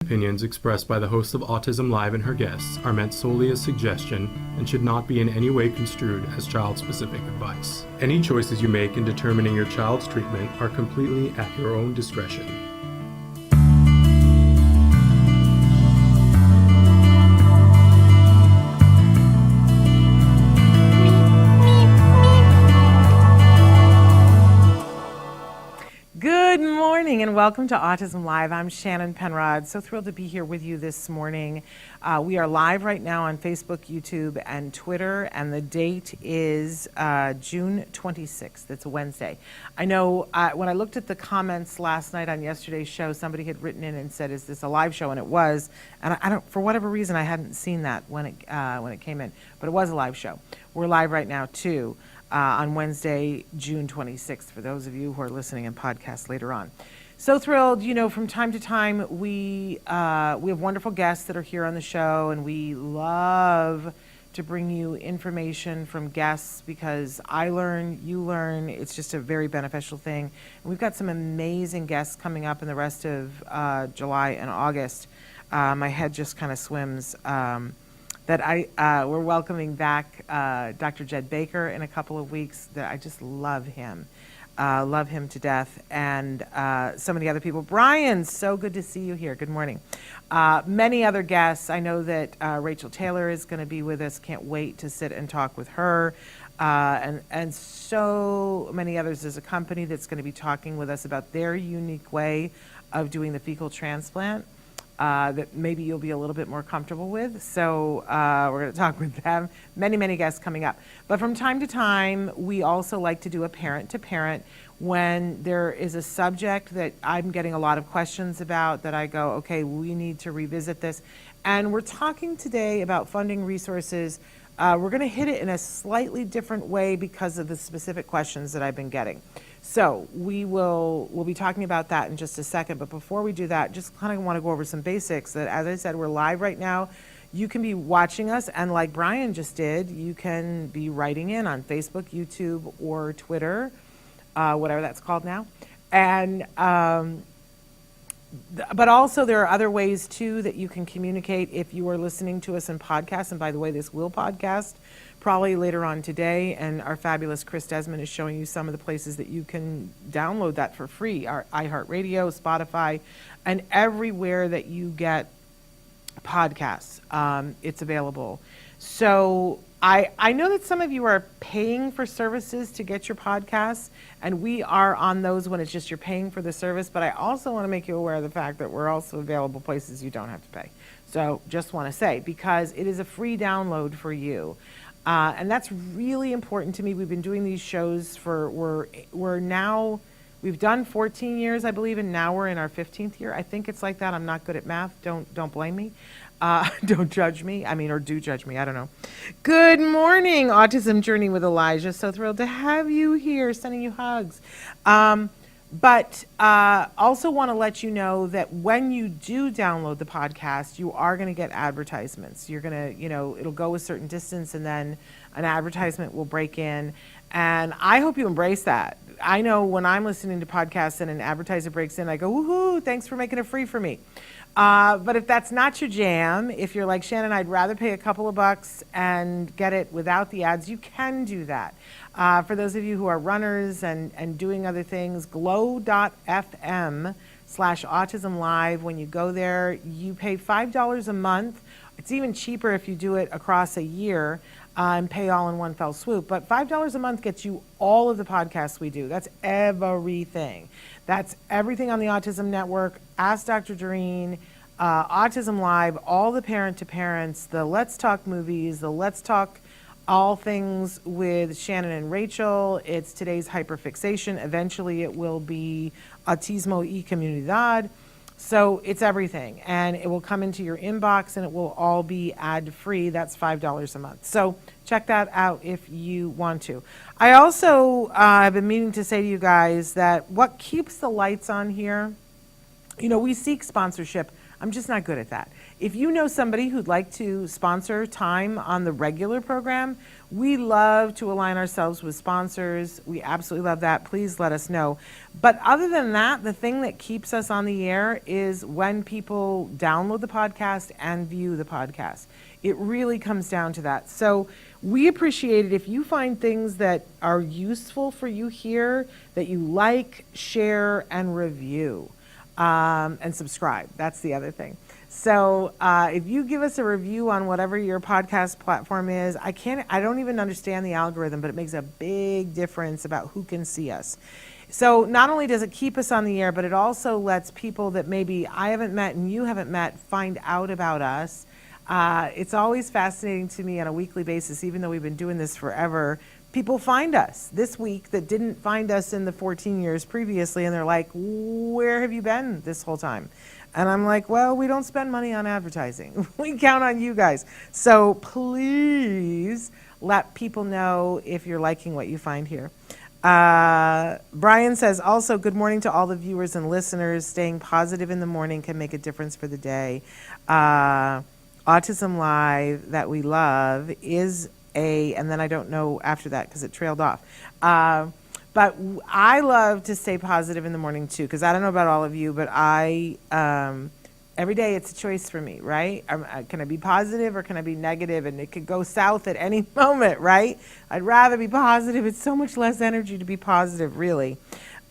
Opinions expressed by the host of Autism Live and her guests are meant solely as suggestion and should not be in any way construed as child-specific advice. Any choices you make in determining your child's treatment are completely at your own discretion. Good morning and welcome to Autism Live. I'm Shannon Penrod. So thrilled to be here with you this morning. We are live right now on Facebook, YouTube, and Twitter, and the date is June 26th. It's a Wednesday. I know when I looked at the comments last night on yesterday's show, somebody had written in and said, "Is this a live show?" And it was. And I don't, for whatever reason, I hadn't seen that when it came in, but it was a live show. We're live right now too. On Wednesday, June 26th, for those of you who are listening in podcast later on. So thrilled, you know, from time to time, we have wonderful guests that are here on the show, and we love to bring you information from guests because I learn, you learn. It's just a very beneficial thing. And we've got some amazing guests coming up in the rest of July and August. My head just kind of swims. We're welcoming back Dr. Jed Baker in a couple of weeks. That I just love him to death, and so many other people. Brian, so good to see you here. Good morning. Many other guests. I know that Rachel Taylor is going to be with us. Can't wait to sit and talk with her, and so many others. There's a company that's going to be talking with us about their unique way of doing the fecal transplant. That maybe you'll be a little bit more comfortable with. So we're going to talk with them. Many guests coming up. But from time to time, we also like to do a parent-to-parent when there is a subject that I'm getting a lot of questions about that I go, okay, we need to revisit this. And we're talking today about funding resources. We're going to hit it in a slightly different way because of the specific questions that I've been getting. So we'll be talking about that in just a second. But before we do that, just kind of want to go over some basics that, as I said, we're live right now. You can be watching us, and like Brian just did, you can be writing in on Facebook, YouTube, or Twitter, whatever that's called now. And but also there are other ways too that you can communicate if you are listening to us in podcasts. And by the way, this will podcast probably later on today, and our fabulous Chris Desmond is showing you some of the places that you can download that for free. Our iHeartRadio, Spotify, and everywhere that you get podcasts, it's available. So I know that some of you are paying for services to get your podcasts, and we are on those when it's just you're paying for the service, but I also want to make you aware of the fact that we're also available places you don't have to pay. So just want to say, because it is a free download for you. And that's really important to me. We've been doing these shows for, we've done 14 years, I believe, and now we're in our 15th year. I think it's like that. I'm not good at math. Don't blame me. Don't judge me. Or do judge me. I don't know. Good morning, Autism Journey with Elijah. So thrilled to have you here, sending you hugs. But also want to let you know that when you do download the podcast, you are going to get advertisements. You're going to, it'll go a certain distance and then an advertisement will break in. And I hope you embrace that. I know when I'm listening to podcasts and an advertiser breaks in, I go, woohoo, thanks for making it free for me. But if that's not your jam, if you're like, Shannon, I'd rather pay a couple of bucks and get it without the ads, you can do that. For those of you who are runners and doing other things, glow.fm/Autism Live. When you go there, you pay $5 a month. It's even cheaper if you do it across a year and pay all in one fell swoop. But $5 a month gets you all of the podcasts we do. That's everything. That's everything on the Autism Network, Ask Dr. Doreen, Autism Live, all the parent-to-parents, the Let's Talk movies, the Let's Talk all things with Shannon and Rachel. It's today's hyperfixation. Eventually it will be Autismo y Comunidad. So it's everything, and it will come into your inbox, and it will all be ad-free. That's $5 a month. So check that out if you want to. I also have been meaning to say to you guys that what keeps the lights on here, we seek sponsorship I'm just not good at that. If you know somebody who'd like to sponsor time on the regular program, we love to align ourselves with sponsors. We absolutely love that. Please let us know. But other than that, the thing that keeps us on the air is when people download the podcast and view the podcast. It really comes down to that. So we appreciate it if you find things that are useful for you here, that you like, share, and review. And subscribe. That's the other thing. So if you give us a review on whatever your podcast platform is, I don't even understand the algorithm, but it makes a big difference about who can see us. So not only does it keep us on the air, but it also lets people that maybe I haven't met and you haven't met find out about us. It's always fascinating to me on a weekly basis, even though we've been doing this forever. People find us this week that didn't find us in the 14 years previously, and they're like, where have you been this whole time? And I'm like, well, we don't spend money on advertising. We count on you guys. So please let people know if you're liking what you find here. Brian says, also, good morning to all the viewers and listeners. Staying positive in the morning can make a difference for the day. Autism Live, that we love, is and then I don't know after that because it trailed off. But I love to stay positive in the morning too, because I don't know about all of you, but every day it's a choice for me, right? Can I be positive or can I be negative? And it could go south at any moment, right? I'd rather be positive. It's so much less energy to be positive, really.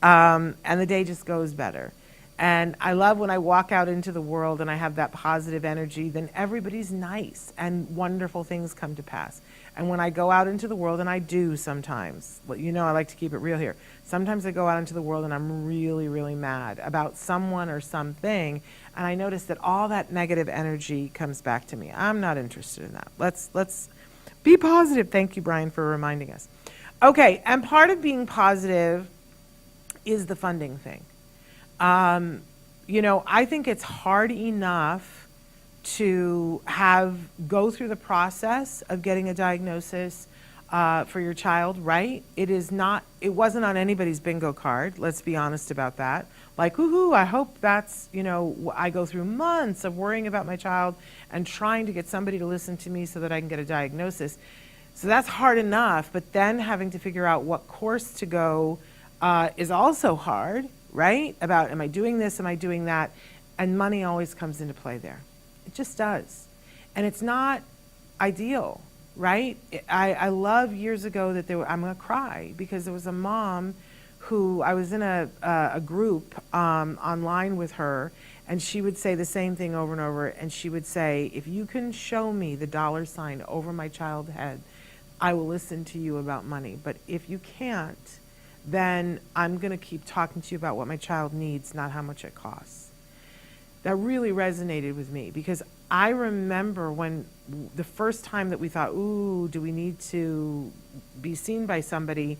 And the day just goes better. And I love when I walk out into the world and I have that positive energy, then everybody's nice and wonderful things come to pass. And when I go out into the world, and I do sometimes, you know, I like to keep it real here. Sometimes I go out into the world and I'm really, really mad about someone or something, and I notice that all that negative energy comes back to me. I'm not interested in that. Let's be positive. Thank you, Brian, for reminding us. Okay, and part of being positive is the funding thing. You know, I think it's hard enough to go through the process of getting a diagnosis for your child, right? It wasn't on anybody's bingo card. Let's be honest about that. Like, woohoo, I hope that's, you know, I go through months of worrying about my child and trying to get somebody to listen to me so that I can get a diagnosis. So that's hard enough, but then having to figure out what course to go is also hard, right? About, am I doing this, am I doing that? And money always comes into play there. It just does. And it's not ideal, right? I love years ago that I'm going to cry because there was a mom who, I was in a group online with her, and she would say the same thing over and over, and she would say, if you can show me the $sign over my child's head, I will listen to you about money. But if you can't, then I'm going to keep talking to you about what my child needs, not how much it costs. That really resonated with me because I remember when the first time that we thought, ooh, do we need to be seen by somebody?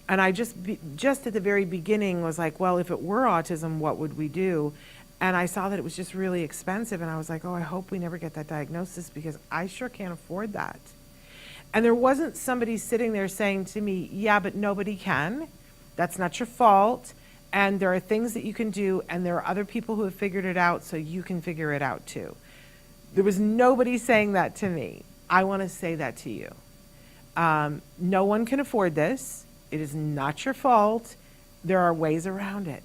And I just at the very beginning was like, well, if it were autism, what would we do? And I saw that it was just really expensive. And I was like, oh, I hope we never get that diagnosis because I sure can't afford that. And there wasn't somebody sitting there saying to me, yeah, but nobody can. That's not your fault. And there are things that you can do, and there are other people who have figured it out, so you can figure it out too. There was nobody saying that to me. I want to say that to you. No one can afford this. It is not your fault. There are ways around it.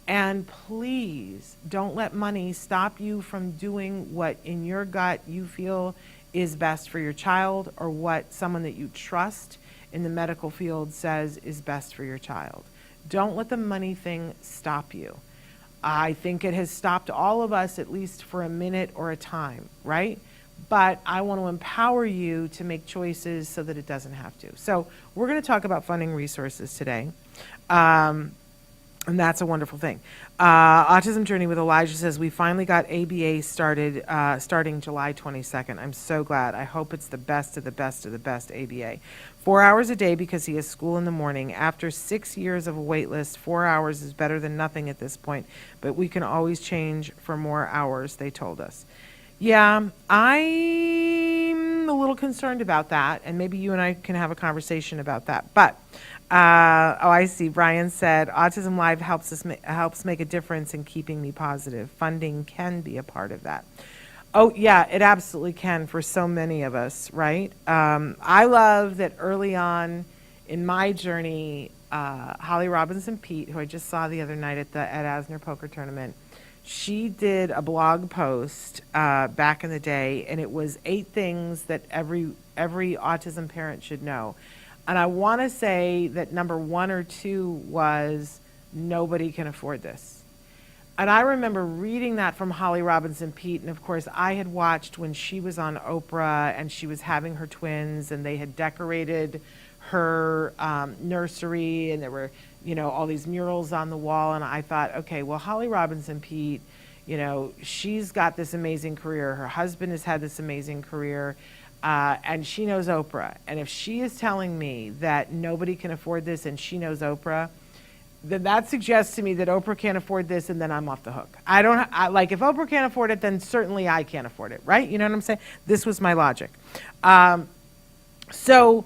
And please don't let money stop you from doing what in your gut you feel is best for your child, or what someone that you trust in the medical field says is best for your child. Don't let the money thing stop you. I think it has stopped all of us, at least for a minute or a time, right? But I want to empower you to make choices so that it doesn't have to. So we're going to talk about funding resources today. And that's a wonderful thing. Autism Journey with Elijah says, we finally got ABA started starting July 22nd. I'm so glad. I hope it's the best of the best of the best ABA. 4 hours a day because he has school in the morning. After 6 years of a wait list, 4 hours is better than nothing at this point, but we can always change for more hours, they told us. Yeah, I'm a little concerned about that, and maybe you and I can have a conversation about that. But I see. Brian said, Autism Live helps make a difference in keeping me positive. Funding can be a part of that. Oh, yeah, it absolutely can for so many of us, right? I love that early on in my journey, Holly Robinson Pete, who I just saw the other night at the Ed Asner poker tournament, she did a blog post back in the day, and it was 8 things that every autism parent should know. And I want to say that number 1 or 2 was nobody can afford this. And I remember reading that from Holly Robinson Pete, and of course I had watched when she was on Oprah and she was having her twins, and they had decorated her nursery, and there were, all these murals on the wall, and I thought, okay, well, Holly Robinson Pete, she's got this amazing career. Her husband has had this amazing career. And she knows Oprah. And if she is telling me that nobody can afford this and she knows Oprah, then that suggests to me that Oprah can't afford this, and then I'm off the hook. If Oprah can't afford it, then certainly I can't afford it, right? You know what I'm saying? This was my logic. So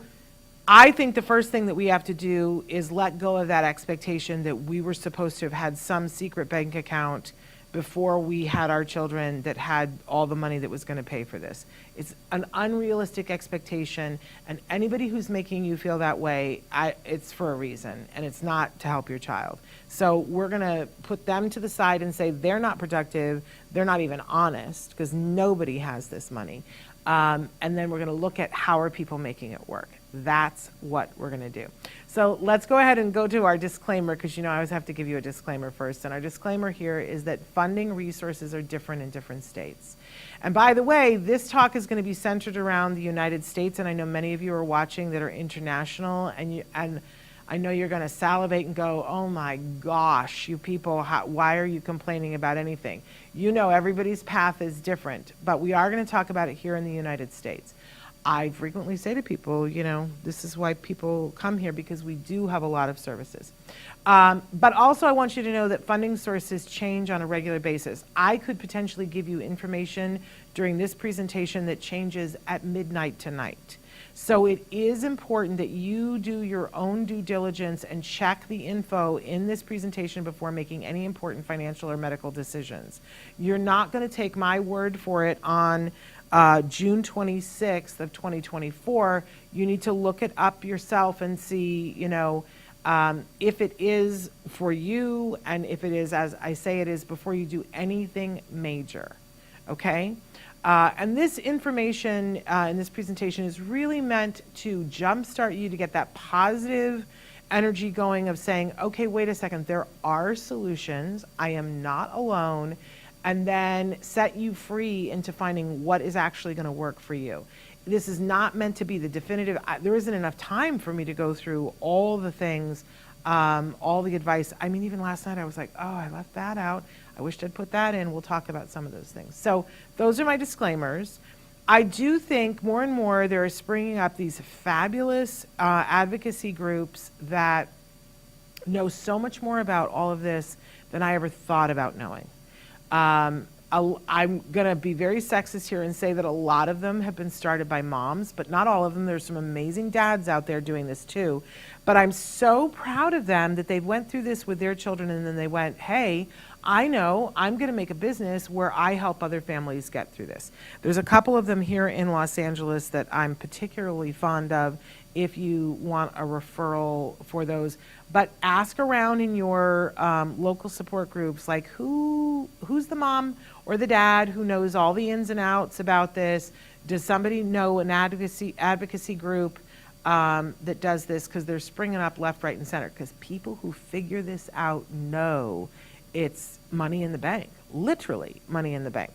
I think the first thing that we have to do is let go of that expectation that we were supposed to have had some secret bank account before we had our children that had all the money that was going to pay for this. It's an unrealistic expectation, and anybody who's making you feel that way, it's for a reason, and it's not to help your child. So we're going to put them to the side and say they're not productive, they're not even honest, because nobody has this money. And then we're going to look at how are people making it work. That's what we're going to do. So let's go ahead and go to our disclaimer, because I always have to give you a disclaimer first. And our disclaimer here is that funding resources are different in different states. And by the way, this talk is going to be centered around the United States, and I know many of you are watching that are international, and I know you're going to salivate and go, oh my gosh, you people, why are you complaining about anything? Everybody's path is different, but we are going to talk about it here in the United States. I frequently say to people, this is why people come here, because we do have a lot of services. But also I want you to know that funding sources change on a regular basis. I could potentially give you information during this presentation that changes at midnight tonight. So it is important that you do your own due diligence and check the info in this presentation before making any important financial or medical decisions. You're not going to take my word for it on June 26th of 2024. You need to look it up yourself and see, if it is for you, and if it is, as I say it is, before you do anything major, okay? And this information in this presentation is really meant to jumpstart you to get that positive energy going of saying, okay, wait a second, there are solutions. I am not alone. And then set you free into finding what is actually going to work for you. This is not meant to be the definitive. There isn't enough time for me to go through all the things, all the advice. I mean, even last night I was like, oh, I left that out. I wished I'd put that in. We'll talk about some of those things. So those are my disclaimers. I do think more and more there are springing up these fabulous advocacy groups that know so much more about all of this than I ever thought about knowing. I'm going to be very sexist here and say that a lot of them have been started by moms, but not all of them. There's some amazing dads out there doing this too. But I'm so proud of them that they went through this with their children, and then they went, hey, I know I'm going to make a business where I help other families get through this. There's a couple of them here in Los Angeles that I'm particularly fond of if you want a referral for those. But ask around in your local support groups, like who's the mom or the dad who knows all the ins and outs about this? Does somebody know an advocacy group that does this? Because they're springing up left, right, and center. Because people who figure this out know it's money in the bank, literally money in the bank.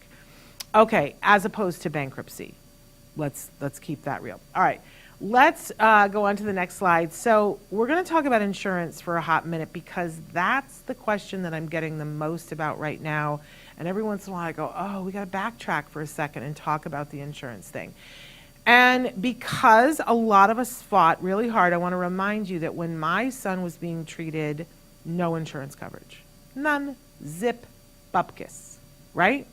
Okay, as opposed to bankruptcy. Let's keep that real. All right. Let's go on to the next slide. So we're going to talk about insurance for a hot minute, because that's the question that I'm getting the most about right now. And every once in a while I go, oh, we got to backtrack for a second and talk about the insurance thing. And because a lot of us fought really hard, I want to remind you that when my son was being treated, no insurance coverage. None. Zip. Bupkis. Right?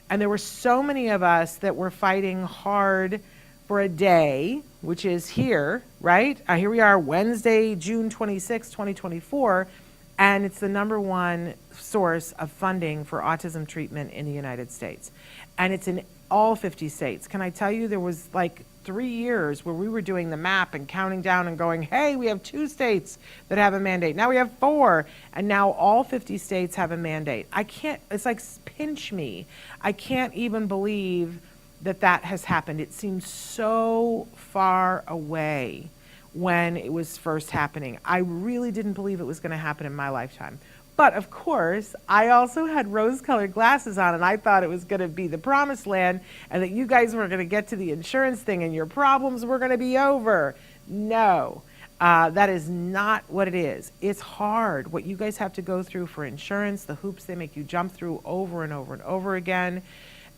And there were so many of us that were fighting hard for a day, which is here, right? Here we are, Wednesday, June 26, 2024, and it's the number one source of funding for autism treatment in the United States. And it's in all 50 states. Can I tell you, there was like 3 years where we were doing the map and counting down and going, hey, we have 2 states that have a mandate. Now we have 4, and now all 50 states have a mandate. I can't, it's like pinch me. I can't even believe that that has happened. It seems so far away when it was first happening. I really didn't believe it was going to happen in my lifetime. But of course, I also had rose-colored glasses on, and I thought it was going to be the promised land and that you guys were going to get to the insurance thing and your problems were going to be over. No, that is not what it is. It's hard what you guys have to go through for insurance, the hoops they make you jump through over and over and over again.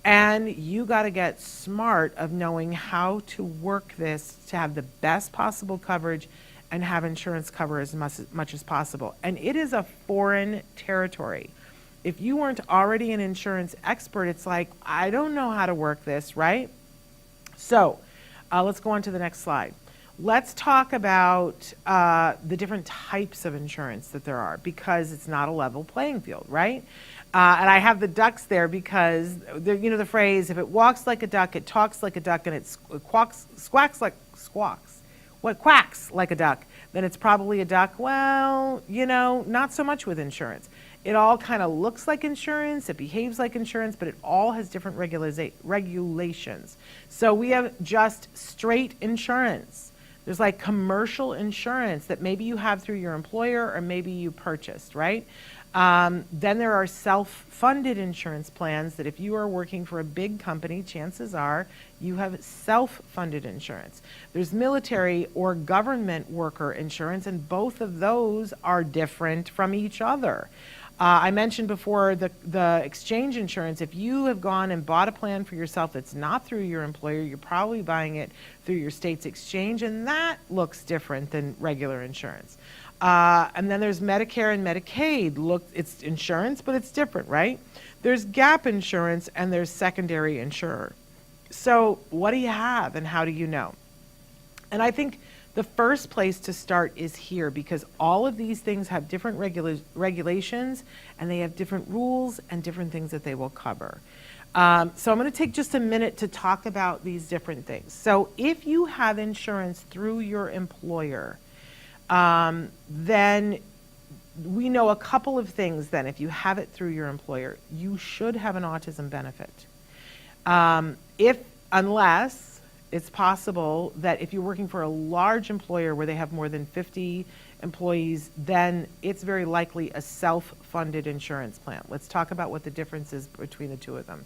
And you got to get smart of knowing how to work this to have the best possible coverage and have insurance cover as much as possible. And it is a foreign territory. If you weren't already an insurance expert, it's like, I don't know how to work this, right? So let's go on to the next slide. Let's talk about the different types of insurance that there are, because it's not a level playing field, right? And I have the ducks there because, you know the phrase, if it walks like a duck, it talks like a duck, and it quacks like a duck, then it's probably a duck. Well, you know, not so much with insurance. It all kind of looks like insurance, it behaves like insurance, but it all has different regulations. So we have just straight insurance. There's like commercial insurance that maybe you have through your employer or maybe you purchased, right? Then there are self-funded insurance plans that if you are working for a big company, chances are you have self-funded insurance. There's military or government worker insurance, and both of those are different from each other. I mentioned before the exchange insurance. If you have gone and bought a plan for yourself that's not through your employer, you're probably buying it through your state's exchange, and that looks different than regular insurance. And then there's Medicare and Medicaid. Look, it's insurance, but it's different, right? There's gap insurance and there's secondary insurer. So what do you have and how do you know? And I think the first place to start is here, because all of these things have different regulations and they have different rules and different things that they will cover. So I'm going to take just a minute to talk about these different things. So if you have insurance through your employer, then we know a couple of things then. If you have it through your employer, you should have an autism benefit. Unless it's possible that if you're working for a large employer where they have more than 50 employees, then it's very likely a self-funded insurance plan. Let's talk about what the difference is between the two of them.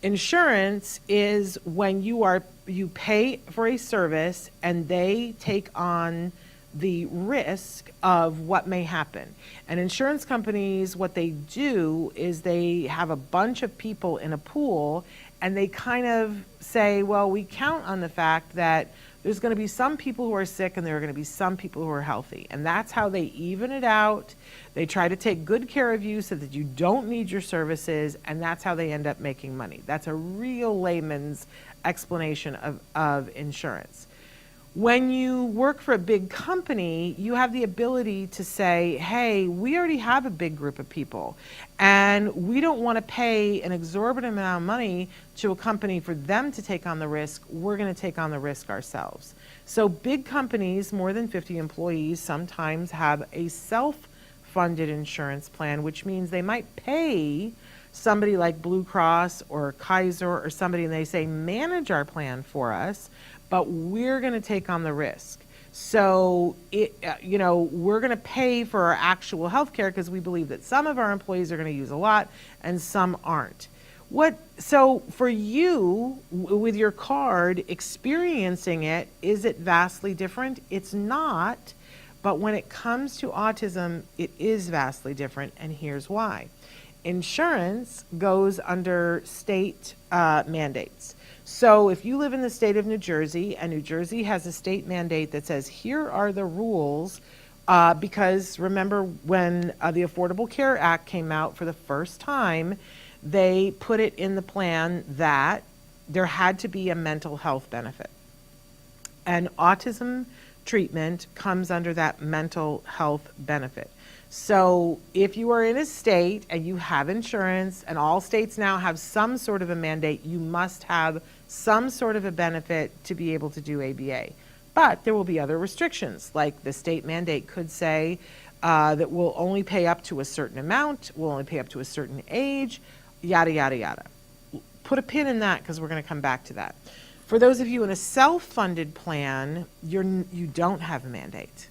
Insurance is when you pay for a service and they take on the risk of what may happen. And insurance companies, what they do is they have a bunch of people in a pool and they kind of say, well, we count on the fact that there's going to be some people who are sick and there are going to be some people who are healthy. And that's how they even it out. They try to take good care of you so that you don't need your services, and that's how they end up making money. That's a real layman's explanation of insurance. When you work for a big company, you have the ability to say, hey, we already have a big group of people, and we don't want to pay an exorbitant amount of money to a company for them to take on the risk. We're going to take on the risk ourselves. So big companies, more than 50 employees, sometimes have a self-funded insurance plan, which means they might pay somebody like Blue Cross or Kaiser or somebody, and they say, manage our plan for us, but we're going to take on the risk. So, we're going to pay for our actual health care because we believe that some of our employees are going to use a lot and some aren't. So for you, with your card, experiencing it, is it vastly different? It's not, but when it comes to autism, it is vastly different, and here's why. Insurance goes under state mandates. So if you live in the state of New Jersey, and New Jersey has a state mandate that says, here are the rules, because remember when the Affordable Care Act came out for the first time, they put it in the plan that there had to be a mental health benefit. And autism treatment comes under that mental health benefit. So if you are in a state and you have insurance, and all states now have some sort of a mandate, you must have some sort of a benefit to be able to do ABA. But there will be other restrictions, like the state mandate could say that we'll only pay up to a certain amount, we'll only pay up to a certain age, yada, yada, yada. Put a pin in that because we're going to come back to that. For those of you in a self-funded plan, you don't have a mandate.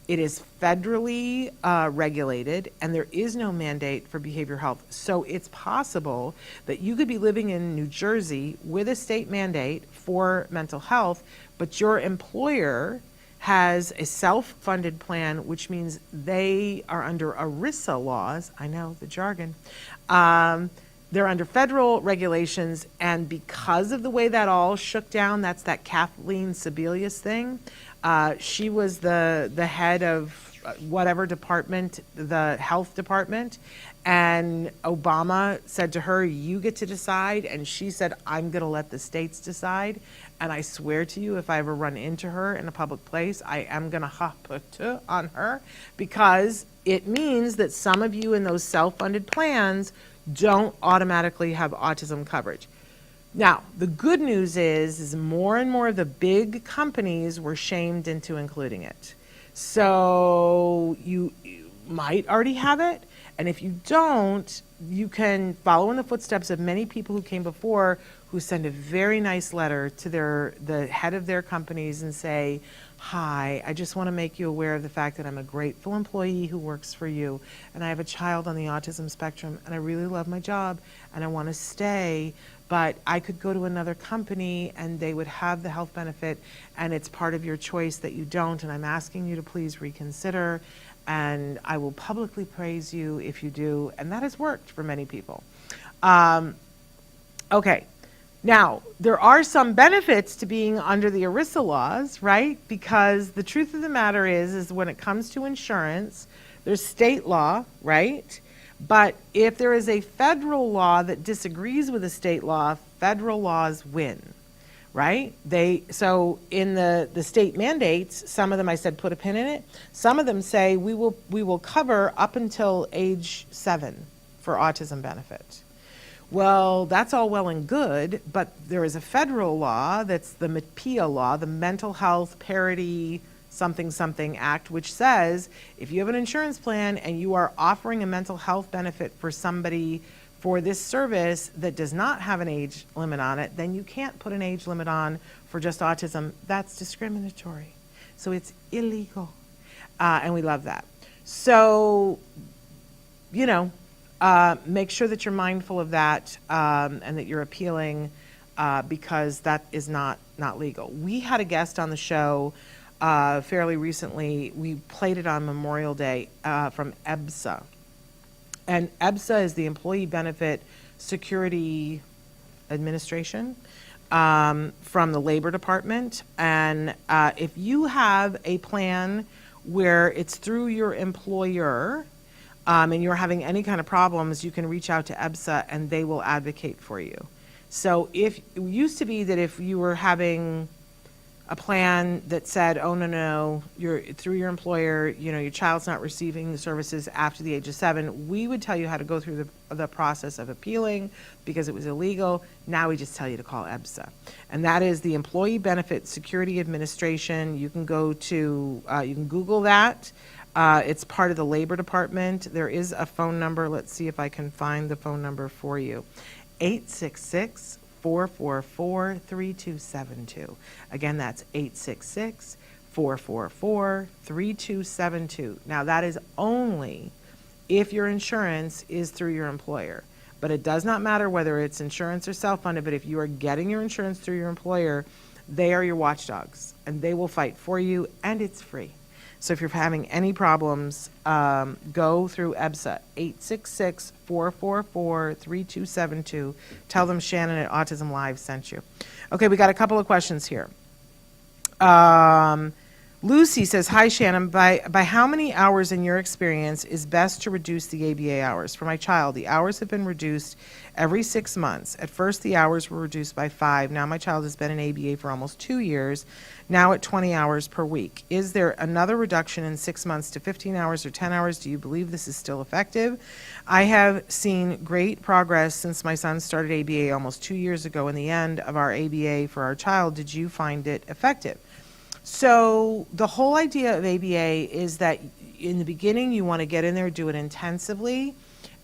It is federally regulated, and there is no mandate for behavioral health. So it's possible that you could be living in New Jersey with a state mandate for mental health, but your employer has a self-funded plan, which means they are under ERISA laws. I know the jargon. They're under federal regulations, and because of the way that all shook down, that's that Kathleen Sebelius thing. She was the head of whatever department, the health department, and Obama said to her, you get to decide, and she said, I'm going to let the states decide, and I swear to you, if I ever run into her in a public place, I am going to hop on her, because it means that some of you in those self-funded plans don't automatically have autism coverage. Now, the good news is more and more of the big companies were shamed into including it. So you might already have it, and if you don't, you can follow in the footsteps of many people who came before, who send a very nice letter to the head of their companies and say, hi, I just want to make you aware of the fact that I'm a grateful employee who works for you, and I have a child on the autism spectrum, and I really love my job, and I want to stay, but I could go to another company and they would have the health benefit, and it's part of your choice that you don't, and I'm asking you to please reconsider, and I will publicly praise you if you do, and that has worked for many people. Okay. Now, there are some benefits to being under the ERISA laws, right? Because the truth of the matter is when it comes to insurance, there's state law, right? But if there is a federal law that disagrees with a state law, federal laws win, right? So in the state mandates, some of them I said put a pin in it. Some of them say we will cover up until age 7 for autism benefit. Well, that's all well and good, but there is a federal law that's the MPIA law, the Mental Health Parity something something Act, which says if you have an insurance plan and you are offering a mental health benefit for somebody for this service that does not have an age limit on it, then you can't put an age limit on for just autism. That's discriminatory. So it's illegal. And we love that. So, make sure that you're mindful of that and that you're appealing because that is not legal. We had a guest on the show fairly recently. We played it on Memorial Day from EBSA. And EBSA is the Employee Benefit Security Administration from the Labor Department. And if you have a plan where it's through your employer, and you're having any kind of problems, you can reach out to EBSA and they will advocate for you. So it used to be that if you were having a plan that said, oh, no, you're through your employer, your child's not receiving the services after the age of 7, we would tell you how to go through the process of appealing because it was illegal. Now we just tell you to call EBSA. And that is the Employee Benefit Security Administration. You can go to, you can Google that. It's part of the Labor Department. There is a phone number. Let's see if I can find the phone number for you. 866-444-3272. Again, that's 866-444-3272. Now, that is only if your insurance is through your employer. But it does not matter whether it's insurance or self-funded, but if you are getting your insurance through your employer, they are your watchdogs, and they will fight for you, and it's free. So if you're having any problems, go through EBSA, 866-444-3272. Tell them Shannon at Autism Live sent you. Okay, we got a couple of questions here. Lucy says, hi, Shannon. By how many hours in your experience is best to reduce the ABA hours? For my child, the hours have been reduced every 6 months. At first, the hours were reduced by 5. Now my child has been in ABA for almost 2 years, now at 20 hours per week. Is there another reduction in 6 months to 15 hours or 10 hours? Do you believe this is still effective? I have seen great progress since my son started ABA almost 2 years ago. In the end of our ABA for our child, did you find it effective? So the whole idea of ABA is that in the beginning you want to get in there, do it intensively,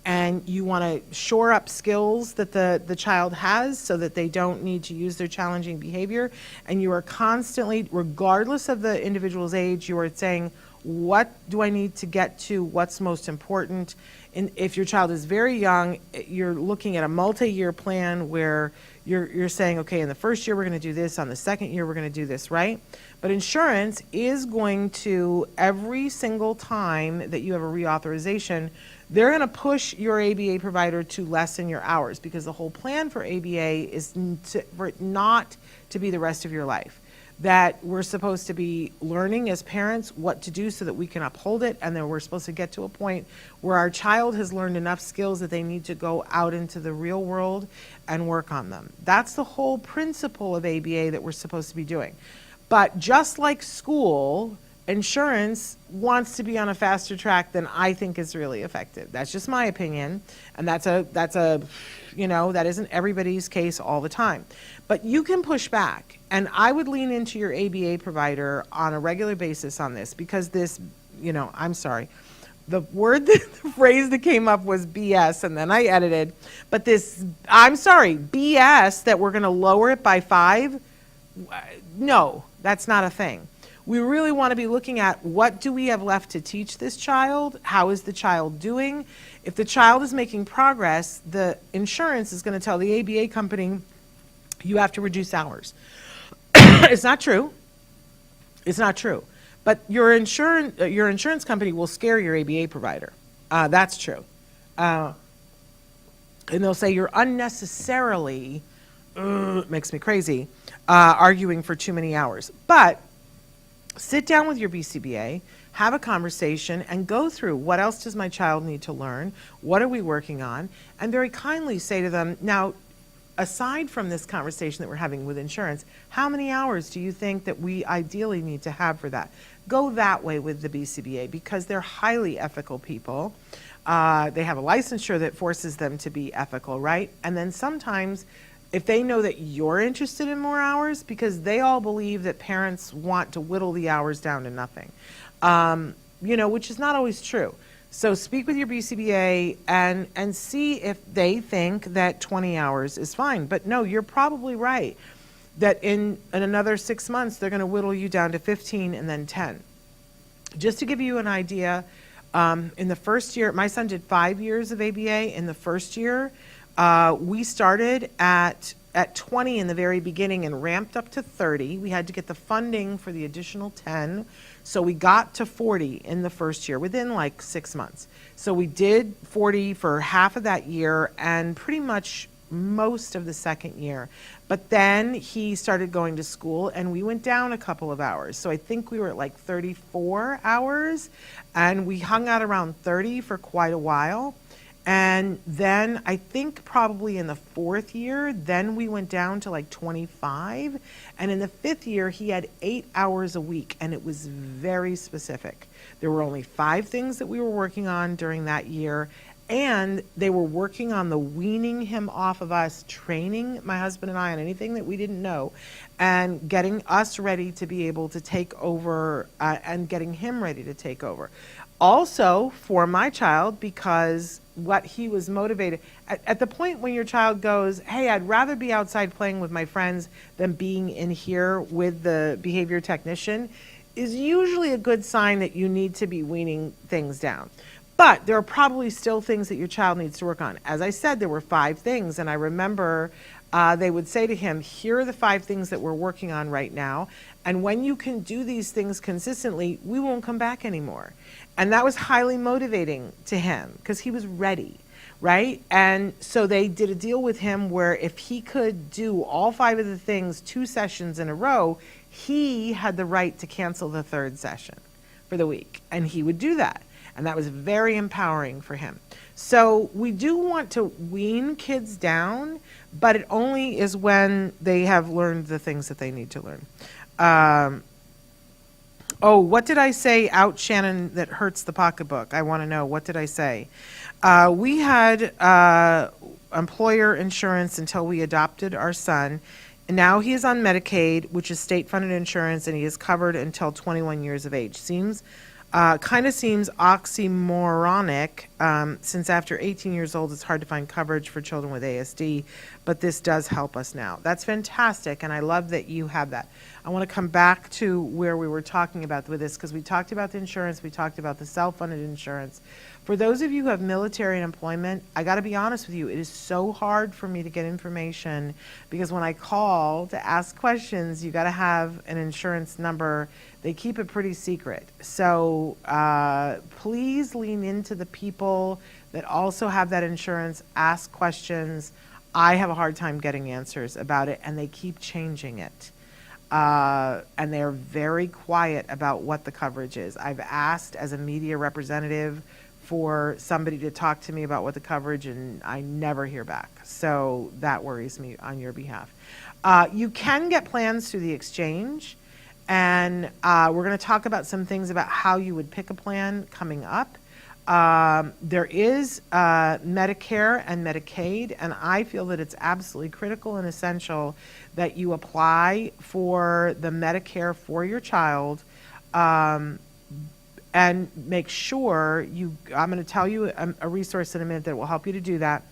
and you want to shore up skills that the child has so that they don't need to use their challenging behavior. And you are constantly, regardless of the individual's age, you are saying, what do I need to get to? What's most important? And if your child is very young, you're looking at a multi-year plan where you're saying, okay, in the first year we're going to do this, on the second year we're going to do this, right? But insurance is going to, every single time that you have a reauthorization, they're going to push your ABA provider to lessen your hours, because the whole plan for ABA is for it not to be the rest of your life. That we're supposed to be learning as parents what to do so that we can uphold it, and then we're supposed to get to a point where our child has learned enough skills that they need to go out into the real world and work on them. That's the whole principle of ABA that we're supposed to be doing. But just like school, insurance wants to be on a faster track than I think is really effective. That's just my opinion, and that's a you know, that isn't everybody's case all the time. But you can push back, and I would lean into your ABA provider on a regular basis on this, because this, you know, I'm sorry, the phrase that came up was BS, and then I edited, but this, I'm sorry, BS that we're going to lower it by 5, no, that's not a thing. We really want to be looking at, what do we have left to teach this child? How is the child doing? If the child is making progress, the insurance is going to tell the ABA company, you have to reduce hours. It's not true. It's not true. But your insurance company will scare your ABA provider. That's true. And they'll say you're unnecessarily, makes me crazy, arguing for too many hours. But sit down with your BCBA, have a conversation, and go through, what else does my child need to learn? What are we working on? And very kindly say to them, now, aside from this conversation that we're having with insurance, how many hours do you think that we ideally need to have for that? Go that way with the BCBA, because they're highly ethical people. They have a licensure that forces them to be ethical, right? And then sometimes, if they know that you're interested in more hours, because they all believe that parents want to whittle the hours down to nothing, you know, which is not always true. So speak with your BCBA and see if they think that 20 hours is fine. But no, you're probably right that in another 6 months, they're going to whittle you down to 15 and then 10. Just to give you an idea, in the first year, my son did 5 years of ABA. In the first year, we started at 20 in the very beginning and ramped up to 30. We had to get the funding for the additional 10. So we got to 40 in the first year within like 6 months. So we did 40 for half of that year and pretty much most of the second year. But then he started going to school and we went down a couple of hours. So I think we were at like 34 hours and we hung out around 30 for quite a while. And then I think probably in the 4th year, then we went down to like 25. And in the 5th year, he had 8 hours a week, and it was very specific. There were only 5 things that we were working on during that year, and they were working on the weaning him off of us, training my husband and I on anything that we didn't know, and getting us ready to be able to take over, and getting him ready to take over. Also for my child, because what he was motivated at the point when your child goes, hey, I'd rather be outside playing with my friends than being in here with the behavior technician, is usually a good sign that you need to be weaning things down. But there are probably still things that your child needs to work on. As I said, there were 5 things, and I remember they would say to him, here are the 5 things that we're working on right now, and when you can do these things consistently, we won't come back anymore. And that was highly motivating to him because he was ready. right? And so they did a deal with him where if he could do all 5 of the things 2 sessions in a row, he had the right to cancel the 3rd session for the week, and he would do that. And that was very empowering for him. So we do want to wean kids down, but it only is when they have learned the things that they need to learn. Oh, what did I say out, Shannon, that hurts the pocketbook? I want to know. What did I say? We had employer insurance until we adopted our son. And now he is on Medicaid, which is state-funded insurance, and he is covered until 21 years of age. Kind of seems oxymoronic, since after 18 years old, it's hard to find coverage for children with ASD, but this does help us now. That's fantastic, and I love that you have that. I want to come back to where we were talking about with this, because we talked about the insurance, we talked about the self-funded insurance. For those of you who have military and employment, I got to be honest with you, it is so hard for me to get information, because when I call to ask questions, you got to have an insurance number. They keep it pretty secret. So please lean into the people that also have that insurance, ask questions. I have a hard time getting answers about it, and they keep changing it. And they're very quiet about what the coverage is. I've asked as a media representative for somebody to talk to me about what the coverage, and I never hear back. So that worries me on your behalf. You can get plans through the exchange, and we're going to talk about some things about how you would pick a plan coming up. There is Medicare and Medicaid, and I feel that it's absolutely critical and essential that you apply for the Medicare for your child, and make sure I'm going to tell you a resource in a minute that will help you to do that.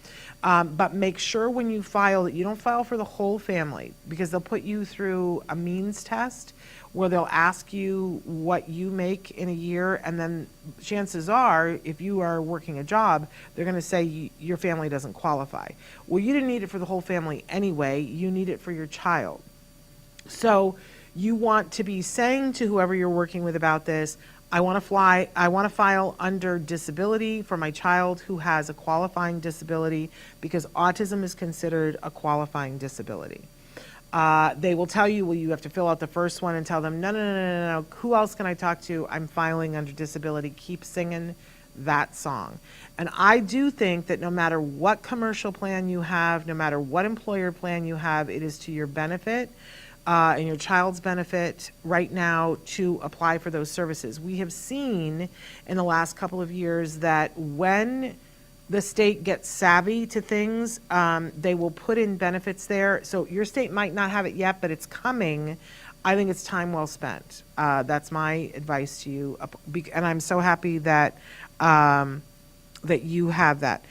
But make sure when you file that you don't file for the whole family, because they'll put you through a means test where they'll ask you what you make in a year, and then chances are, if you are working a job, they're going to say your family doesn't qualify. Well, you didn't need it for the whole family anyway. You need it for your child. So you want to be saying to whoever you're working with about this, I want to file under disability for my child who has a qualifying disability, because autism is considered a qualifying disability. They will tell you, well, you have to fill out the first one and tell them, no. Who else can I talk to? I'm filing under disability. Keep singing that song. And I do think that no matter what commercial plan you have, no matter what employer plan you have, it is to your benefit and your child's benefit right now to apply for those services. We have seen in the last couple of years that when the state gets savvy to things, they will put in benefits there. So your state might not have it yet, but it's coming. I think it's time well spent. That's my advice to you. And I'm so happy that that you have that.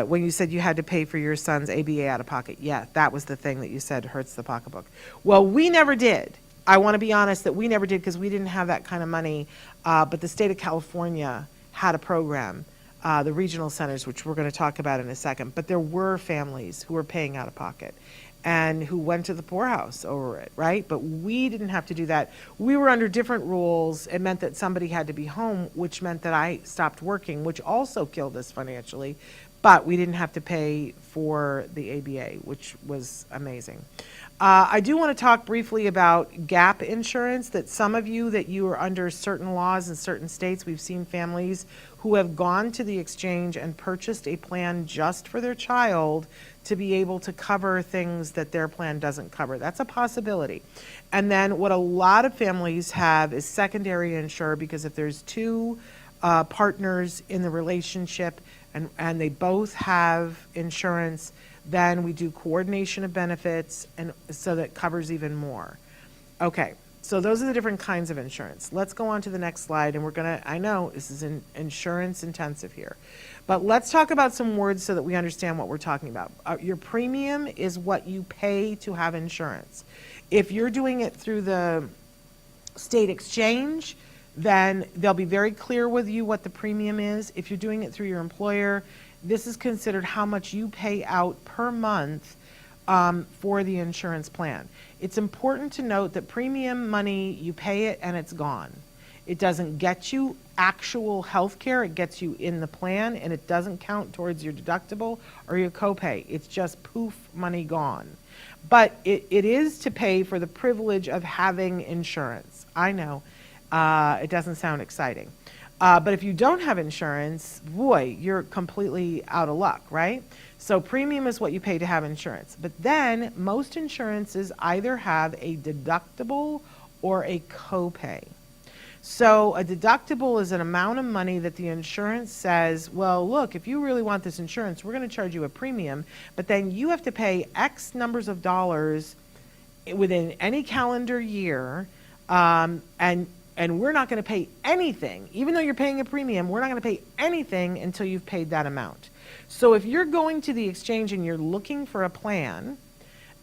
When you said you had to pay for your son's ABA out of pocket, yeah, that was the thing that you said hurts the pocketbook. Well, we never did. I want to be honest that we never did, because we didn't have that kind of money. But the state of California had a program, the regional centers, which we're going to talk about in a second. But there were families who were paying out of pocket and who went to the poorhouse over it, right? But we didn't have to do that. We were under different rules. It meant that somebody had to be home, which meant that I stopped working, which also killed us financially. But we didn't have to pay for the ABA, which was amazing. I do want to talk briefly about gap insurance, that some of you that you are under certain laws in certain states. We've seen families who have gone to the exchange and purchased a plan just for their child to be able to cover things that their plan doesn't cover. That's a possibility. And then what a lot of families have is secondary insure, because if there's two partners in the relationship and they both have insurance, then we do coordination of benefits, and so that covers even more. Okay, so those are the different kinds of insurance. Let's go on to the next slide, and I know this is insurance intensive here, but let's talk about some words so that we understand what we're talking about. Your premium is what you pay to have insurance. If you're doing it through the state exchange, then they'll be very clear with you what the premium is. If you're doing it through your employer, this is considered how much you pay out per month for the insurance plan. It's important to note that premium money, you pay it and it's gone. It doesn't get you actual health care. It gets you in the plan, and it doesn't count towards your deductible or your copay. It's just poof, money gone. But it is to pay for the privilege of having insurance. I know, it doesn't sound exciting. But if you don't have insurance, boy, you're completely out of luck, right? So premium is what you pay to have insurance. But then most insurances either have a deductible or a copay. So a deductible is an amount of money that the insurance says, well, look, if you really want this insurance, we're going to charge you a premium, but then you have to pay X numbers of dollars within any calendar year, and we're not going to pay anything. Even though you're paying a premium, we're not going to pay anything until you've paid that amount. So if you're going to the exchange and you're looking for a plan,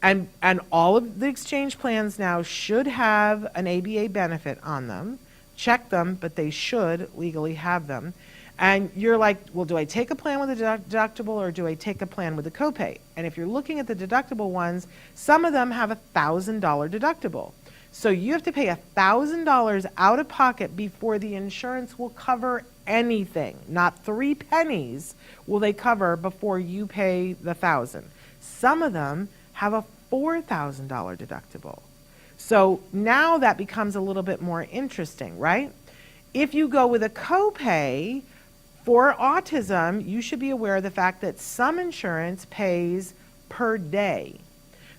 and all of the exchange plans now should have an ABA benefit on them, check them, but they should legally have them. And you're like, well, do I take a plan with a deductible or do I take a plan with a copay? And if you're looking at the deductible ones, some of them have a $1,000 deductible. So you have to pay $1,000 out of pocket before the insurance will cover anything. Not 3 pennies will they cover before you pay the $1,000. Some of them have a $4,000 deductible. So now that becomes a little bit more interesting, right? If you go with a copay for autism, you should be aware of the fact that some insurance pays per day.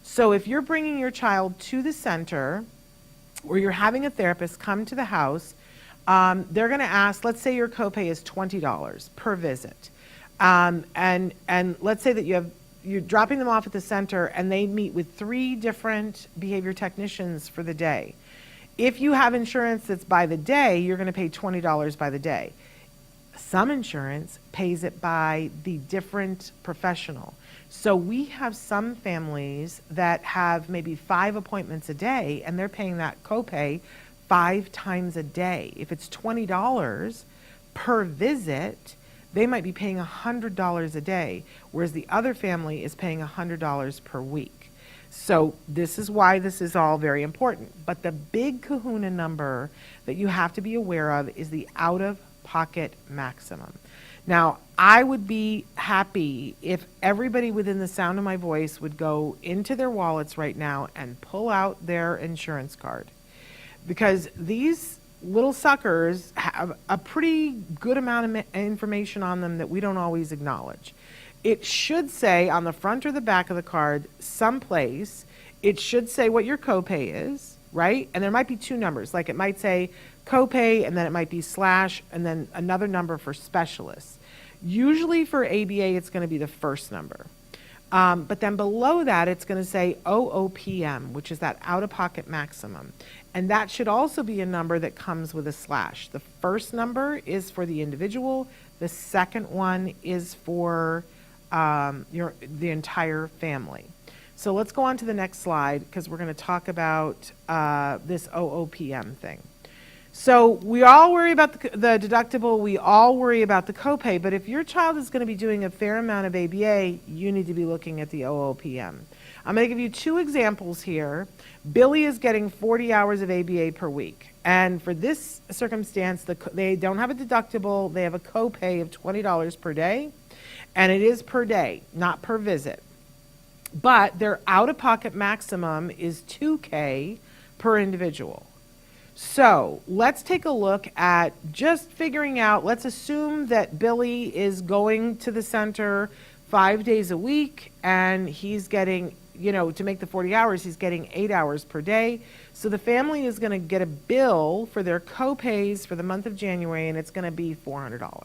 So if you're bringing your child to the center or you're having a therapist come to the house, they're going to ask, let's say your copay is $20 per visit. And let's say that you're dropping them off at the center and they meet with 3 different behavior technicians for the day. If you have insurance that's by the day, you're going to pay $20 by the day. Some insurance pays it by the different professional. So we have some families that have maybe 5 appointments a day and they're paying that copay 5 times a day. If it's $20 per visit, they might be paying $100 a day, whereas the other family is paying $100 per week. So this is why this is all very important. But the big kahuna number that you have to be aware of is the out-of-pocket maximum. Now, I would be happy if everybody within the sound of my voice would go into their wallets right now and pull out their insurance card. Because these little suckers have a pretty good amount of information on them that we don't always acknowledge. It should say on the front or the back of the card, someplace, it should say what your copay is, right? And there might be 2 numbers. Like it might say copay, and then it might be slash, and then another number for specialists. Usually for ABA, it's going to be the first number. But then below that, it's going to say OOPM, which is that out-of-pocket maximum. And that should also be a number that comes with a slash. The first number is for the individual. The second one is for the entire family. So let's go on to the next slide because we're going to talk about this OOPM thing. So we all worry about the deductible, we all worry about the copay, but if your child is going to be doing a fair amount of ABA, you need to be looking at the OOPM. I'm going to give you 2 examples here. Billy is getting 40 hours of ABA per week. And for this circumstance, they don't have a deductible, they have a copay of $20 per day, and it is per day, not per visit. But their out-of-pocket maximum is $2,000 per individual. So let's take a look at just figuring out, let's assume that Billy is going to the center 5 days a week and he's getting, to make the 40 hours, he's getting 8 hours per day. So the family is going to get a bill for their co-pays for the month of January, and it's going to be $400.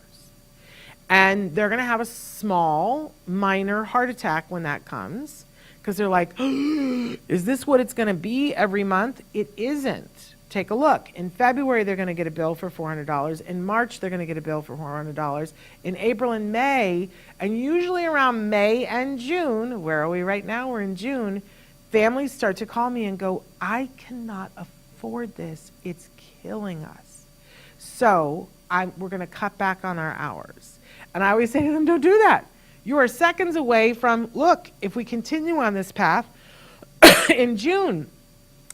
And they're going to have a small, minor heart attack when that comes because they're like, is this what it's going to be every month? It isn't. Take a look. In February, they're going to get a bill for $400. In March, they're going to get a bill for $400. In April and May, and usually around May and June, where are we right now? We're in June, families start to call me and go, I cannot afford this. It's killing us. So we're going to cut back on our hours. And I always say to them, don't do that. You are seconds away from, look, if we continue on this path, in June,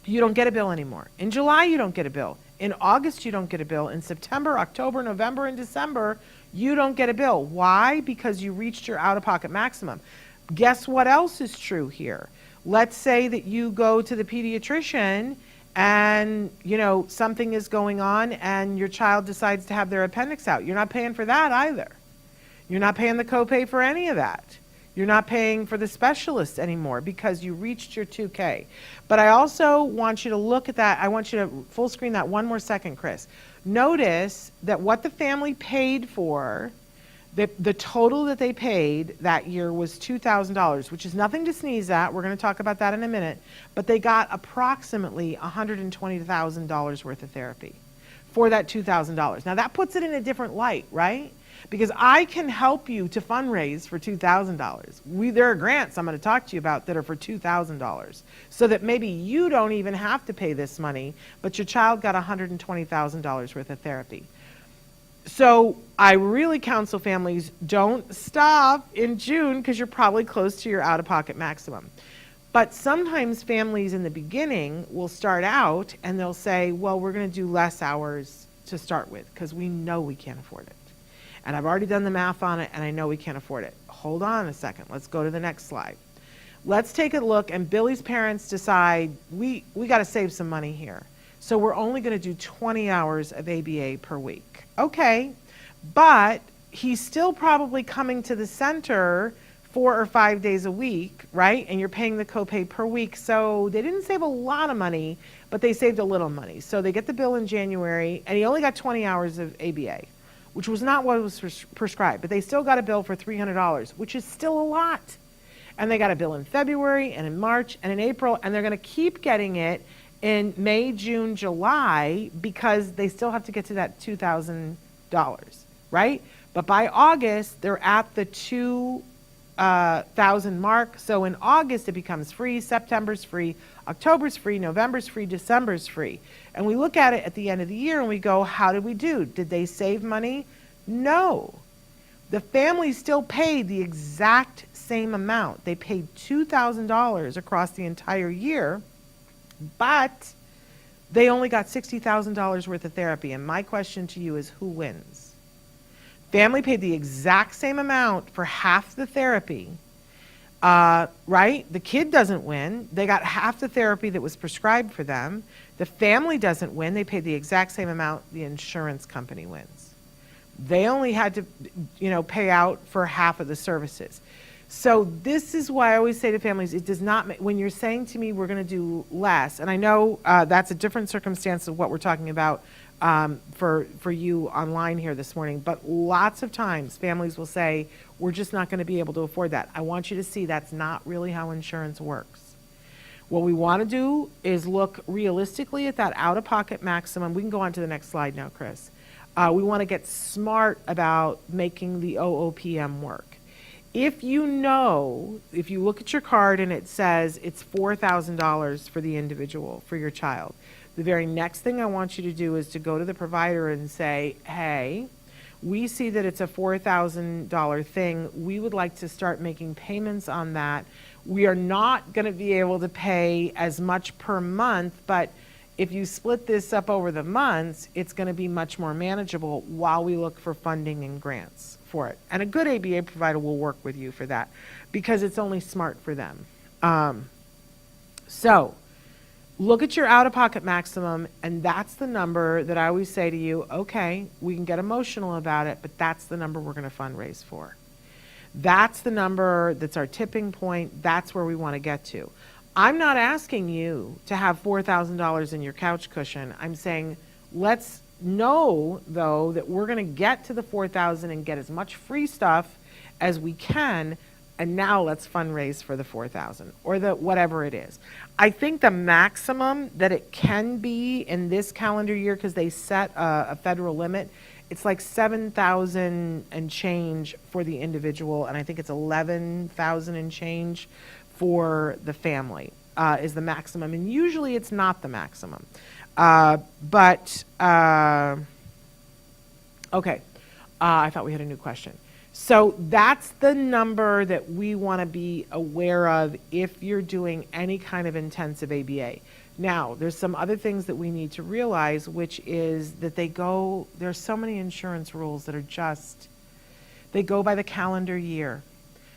you don't get a bill anymore. In July, you don't get a bill. In August, you don't get a bill. In September, October, November, and December, you don't get a bill. Why? Because you reached your out-of-pocket maximum. Guess what else is true here? Let's say that you go to the pediatrician and, something is going on and your child decides to have their appendix out. You're not paying for that either. You're not paying the copay for any of that. You're not paying for the specialist anymore because you reached your 2K. But I also want you to look at that. I want you to full screen that one more second, Chris. Notice that what the family paid for, the total that they paid that year was $2,000, which is nothing to sneeze at. We're going to talk about that in a minute. But they got approximately $120,000 worth of therapy for that $2,000. Now that puts it in a different light, right? Because I can help you to fundraise for $2,000. There are grants I'm going to talk to you about that are for $2,000, so that maybe you don't even have to pay this money, but your child got $120,000 worth of therapy. So I really counsel families, don't stop in June because you're probably close to your out-of-pocket maximum. But sometimes families in the beginning will start out and they'll say, well, we're going to do less hours to start with because we know we can't afford it. And I've already done the math on it, and I know we can't afford it. Hold on a second. Let's go to the next slide. Let's take a look, and Billy's parents decide, we got to save some money here. So we're only going to do 20 hours of ABA per week. Okay, but he's still probably coming to the center 4 or 5 days a week, right? And you're paying the copay per week. So they didn't save a lot of money, but they saved a little money. So they get the bill in January, and he only got 20 hours of ABA, which was not what was prescribed, but they still got a bill for $300, which is still a lot. And they got a bill in February and in March and in April, and they're going to keep getting it in May, June, July, because they still have to get to that $2,000, right? But by August, they're at the $2,000 mark. So in August, it becomes free. September's free. October's free. November's free. December's free. And we look at it at the end of the year and we go, how did we do? Did they save money? No. The family still paid the exact same amount. They paid $2,000 across the entire year, but they only got $60,000 worth of therapy. And my question to you is, who wins? Family paid the exact same amount for half the therapy, right? The kid doesn't win. They got half the therapy that was prescribed for them. The family doesn't win. They paid the exact same amount. The insurance company wins. They only had to, pay out for half of the services. So this is why I always say to families, it does not, when you're saying to me, we're going to do less, and I know that's a different circumstance of what we're talking about for you online here this morning, but lots of times families will say, we're just not going to be able to afford that. I want you to see that's not really how insurance works. What we want to do is look realistically at that out-of-pocket maximum. We can go on to the next slide now, Chris. We want to get smart about making the OOPM work. If you look at your card and it says it's $4,000 for the individual, for your child, the very next thing I want you to do is to go to the provider and say, hey, we see that it's a $4,000 thing. We would like to start making payments on that. We are not going to be able to pay as much per month, but if you split this up over the months, it's going to be much more manageable while we look for funding and grants for it. And a good ABA provider will work with you for that because it's only smart for them. So look at your out-of-pocket maximum, and that's the number that I always say to you, okay, we can get emotional about it, but that's the number we're going to fundraise for. That's the number that's our tipping point. That's where we want to get to. I'm not asking you to have $4,000 in your couch cushion. I'm saying let's know, though, that we're going to get to the $4,000 and get as much free stuff as we can, and now let's fundraise for the $4,000 or the whatever it is. I think the maximum that it can be in this calendar year, because they set a federal limit, it's like $7,000 and change for the individual, and I think it's $11,000 and change for the family is the maximum. And usually it's not the maximum. Okay. I thought we had a new question. So that's the number that we want to be aware of if you're doing any kind of intensive ABA. Now, there's some other things that we need to realize, which is that there's so many insurance rules that are they go by the calendar year.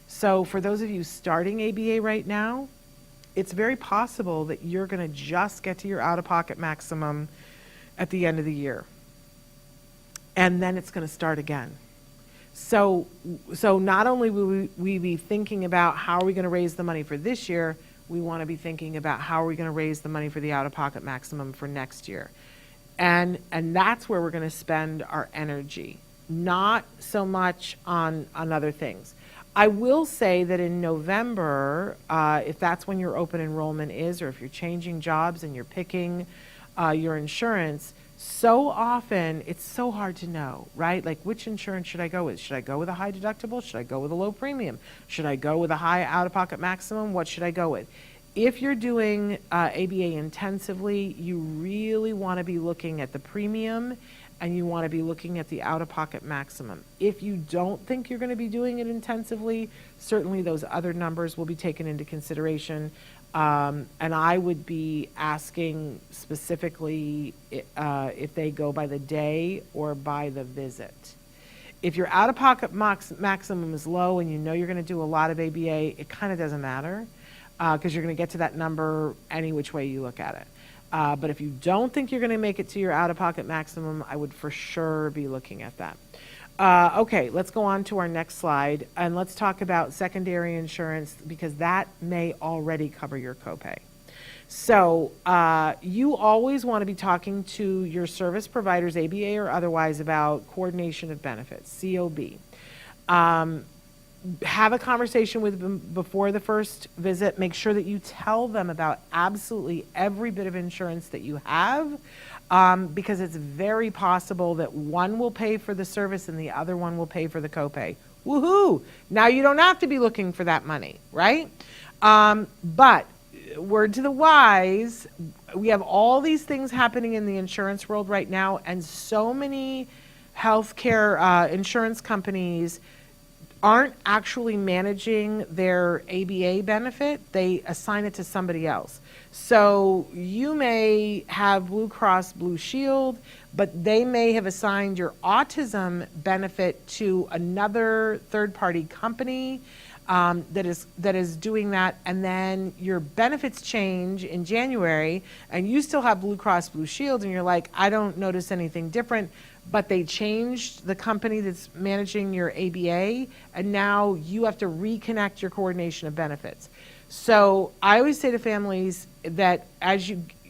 So for those of you starting ABA right now, it's very possible that you're going to just get to your out-of-pocket maximum at the end of the year. And then it's going to start again. So not only will we be thinking about how are we going to raise the money for this year, we want to be thinking about how are we going to raise the money for the out-of-pocket maximum for next year. And that's where we're going to spend our energy, not so much on other things. I will say that in November, if that's when your open enrollment is, or if you're changing jobs and you're picking your insurance, so often it's so hard to know, right? Like, which insurance should I go with? Should I go with a high deductible? Should I go with a low premium? Should I go with a high out-of-pocket maximum? What should I go with? If you're doing ABA intensively, you really want to be looking at the premium and you want to be looking at the out-of-pocket maximum. If you don't think you're going to be doing it intensively, certainly those other numbers will be taken into consideration. And I would be asking specifically if they go by the day or by the visit. If your out-of-pocket maximum is low and you know you're going to do a lot of ABA, it kind of doesn't matter because you're going to get to that number any which way you look at it. But if you don't think you're going to make it to your out-of-pocket maximum, I would for sure be looking at that. Okay, let's go on to our next slide, and let's talk about secondary insurance because that may already cover your copay. So you always want to be talking to your service providers, ABA or otherwise, about coordination of benefits, COB. Have a conversation with them before the first visit. Make sure that you tell them about absolutely every bit of insurance that you have, because it's very possible that one will pay for the service and the other one will pay for the copay. Woohoo! Now you don't have to be looking for that money, right? But word to the wise, we have all these things happening in the insurance world right now, and so many healthcare insurance companies aren't actually managing their ABA benefit. They assign it to somebody else. So you may have Blue Cross Blue Shield, but they may have assigned your autism benefit to another third-party company that is doing that, and then your benefits change in January, and you still have Blue Cross Blue Shield, and you're like, I don't notice anything different. But they changed the company that's managing your ABA, and now you have to reconnect your coordination of benefits. So I always say to families that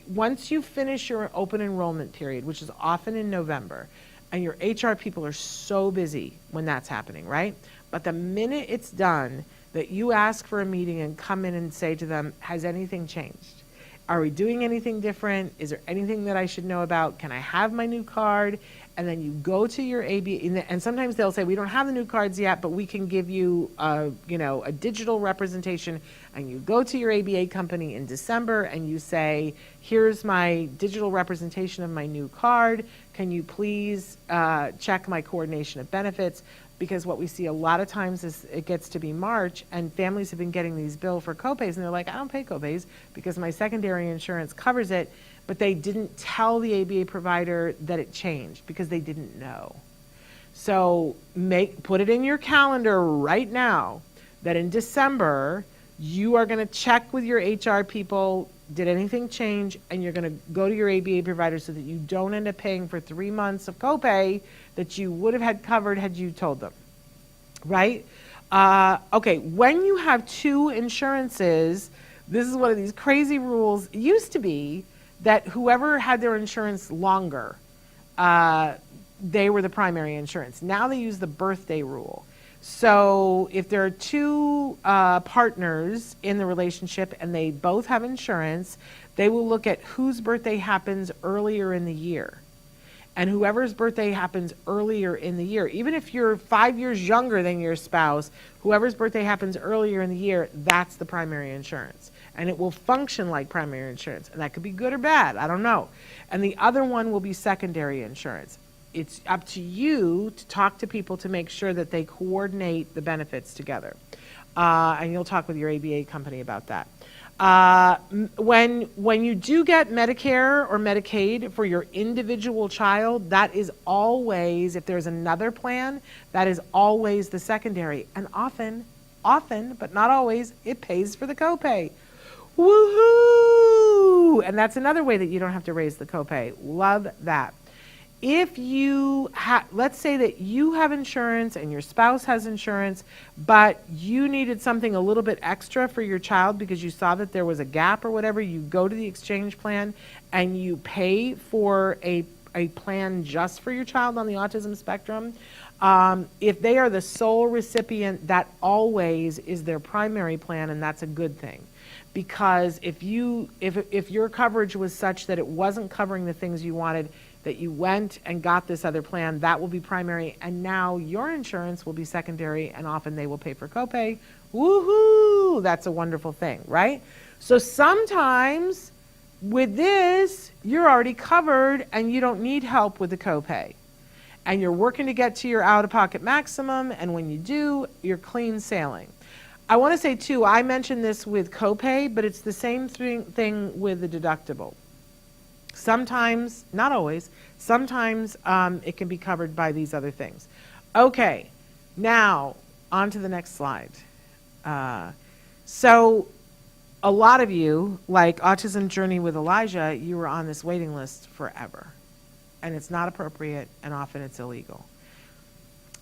once you finish your open enrollment period, which is often in November, and your HR people are so busy when that's happening, right? But the minute it's done, that you ask for a meeting and come in and say to them, has anything changed? Are we doing anything different? Is there anything that I should know about? Can I have my new card? And then you go to your ABA, and sometimes they'll say, we don't have the new cards yet, but we can give you, a digital representation. And you go to your ABA company in December and you say, here's my digital representation of my new card. Can you please check my coordination of benefits? Because what we see a lot of times is it gets to be March and families have been getting these bills for copays and they're like, I don't pay copays because my secondary insurance covers it, but they didn't tell the ABA provider that it changed because they didn't know. So put it in your calendar right now that in December, you are going to check with your HR people, did anything change? And you're going to go to your ABA provider so that you don't end up paying for 3 months of copay that you would have had covered had you told them, right? Okay, when you have two insurances, this is one of these crazy rules. It used to be that whoever had their insurance longer, they were the primary insurance. Now they use the birthday rule. So if there are two partners in the relationship and they both have insurance, they will look at whose birthday happens earlier in the year. And whoever's birthday happens earlier in the year, even if you're 5 years younger than your spouse, whoever's birthday happens earlier in the year, that's the primary insurance. And it will function like primary insurance. And that could be good or bad, I don't know. And the other one will be secondary insurance. it's up to you to talk to people to make sure that they coordinate the benefits together. And you'll talk with your ABA company about that. When you do get Medicare or Medicaid for your individual child, that is always, if there's another plan, that is always the secondary. And often, but not always, it pays for the copay. Woohoo! And that's another way that you don't have to raise the copay. Love that. If you let's say that you have insurance and your spouse has insurance, but you needed something a little bit extra for your child because you saw that there was a gap or whatever, you go to the exchange plan and you pay for a plan just for your child on the autism spectrum. If they are the sole recipient, that always is their primary plan, and that's a good thing. Because if your coverage was such that it wasn't covering the things you wanted, that you went and got this other plan, that will be primary, and now your insurance will be secondary, and often they will pay for copay. Woohoo! That's a wonderful thing, right? So sometimes with this, you're already covered and you don't need help with the copay. And you're working to get to your out-of-pocket maximum, and when you do, you're clean sailing. I want to say too, I mentioned this with copay, but it's the same thing with the deductible. Sometimes, not always, sometimes it can be covered by these other things. Okay, now on to the next slide. So a lot of you, like Autism Journey with Elijah, you were on this waiting list forever. And it's not appropriate, and often it's illegal.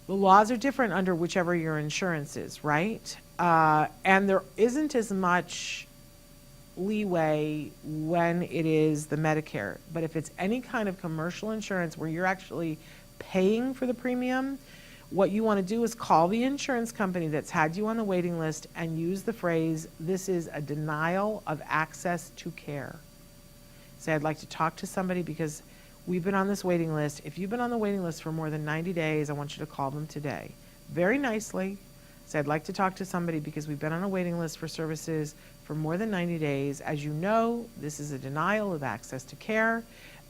The laws are different under whichever your insurance is, right? And there isn't as much leeway when it is the Medicare. But if it's any kind of commercial insurance where you're actually paying for the premium, what you want to do is call the insurance company that's had you on the waiting list and use the phrase, "This is a denial of access to care." Say, "I'd like to talk to somebody because we've been on this waiting list. If you've been on the waiting list for more than 90 days, I want you to call them today." Very nicely. Say, "I'd like to talk to somebody because we've been on a waiting list for services for more than 90 days. As you know, this is a denial of access to care,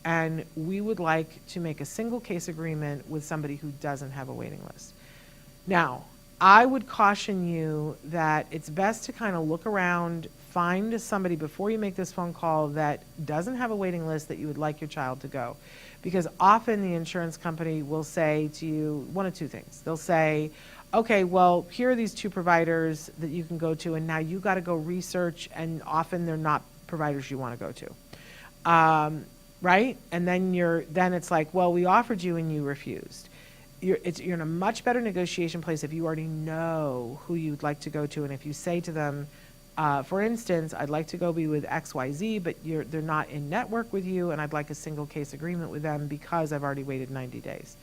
and we would like to make a single case agreement with somebody who doesn't have a waiting list." Now, I would caution you that it's best to kind of look around, find somebody before you make this phone call that doesn't have a waiting list that you would like your child to go. Because often the insurance company will say to you one of two things. They'll say, "Okay, well, here are these two providers that you can go to, and now you got to go research," and often they're not providers you want to go to. Right? And then it's like, "Well, we offered you and you refused." You're in a much better negotiation place if you already know who you'd like to go to, and if you say to them, for instance, "I'd like to go be with XYZ, but they're not in network with you, and I'd like a single case agreement with them because I've already waited 90 days.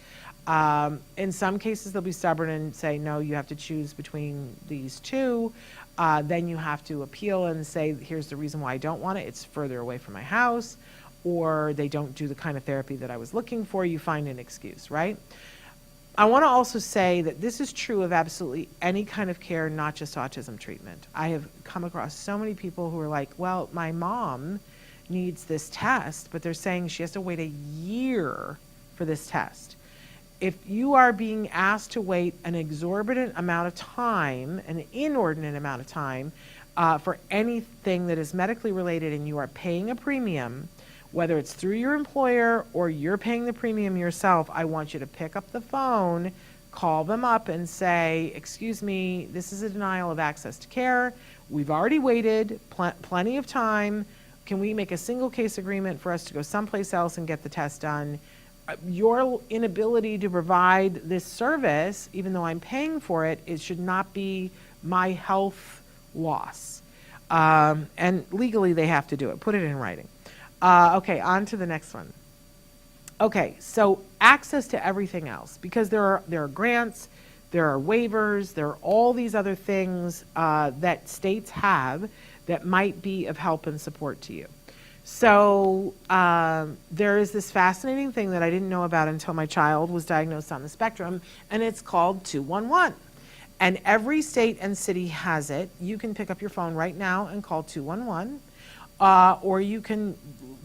In some cases, they'll be stubborn and say, "No, you have to choose between these two." Then you have to appeal and say, "Here's the reason why I don't want it. It's further away from my house," or "They don't do the kind of therapy that I was looking for." You find an excuse, right? I want to also say that this is true of absolutely any kind of care, not just autism treatment. I have come across so many people who are like, "Well, my mom needs this test, but they're saying she has to wait a year for this test." If you are being asked to wait an exorbitant amount of time, an inordinate amount of time, for anything that is medically related, and you are paying a premium, whether it's through your employer or you're paying the premium yourself, I want you to pick up the phone, call them up and say, "Excuse me, this is a denial of access to care. We've already waited plenty of time. Can we make a single case agreement for us to go someplace else and get the test done? Your inability to provide this service, even though I'm paying for it, it should not be my health loss." And legally they have to do it. Put it in writing. Okay, on to the next one. Okay, so access to everything else, because there are grants, there are waivers, there are all these other things that states have that might be of help and support to you. So there is this fascinating thing that I didn't know about until my child was diagnosed on the spectrum, and it's called 211. And every state and city has it. You can pick up your phone right now and call 211, or you can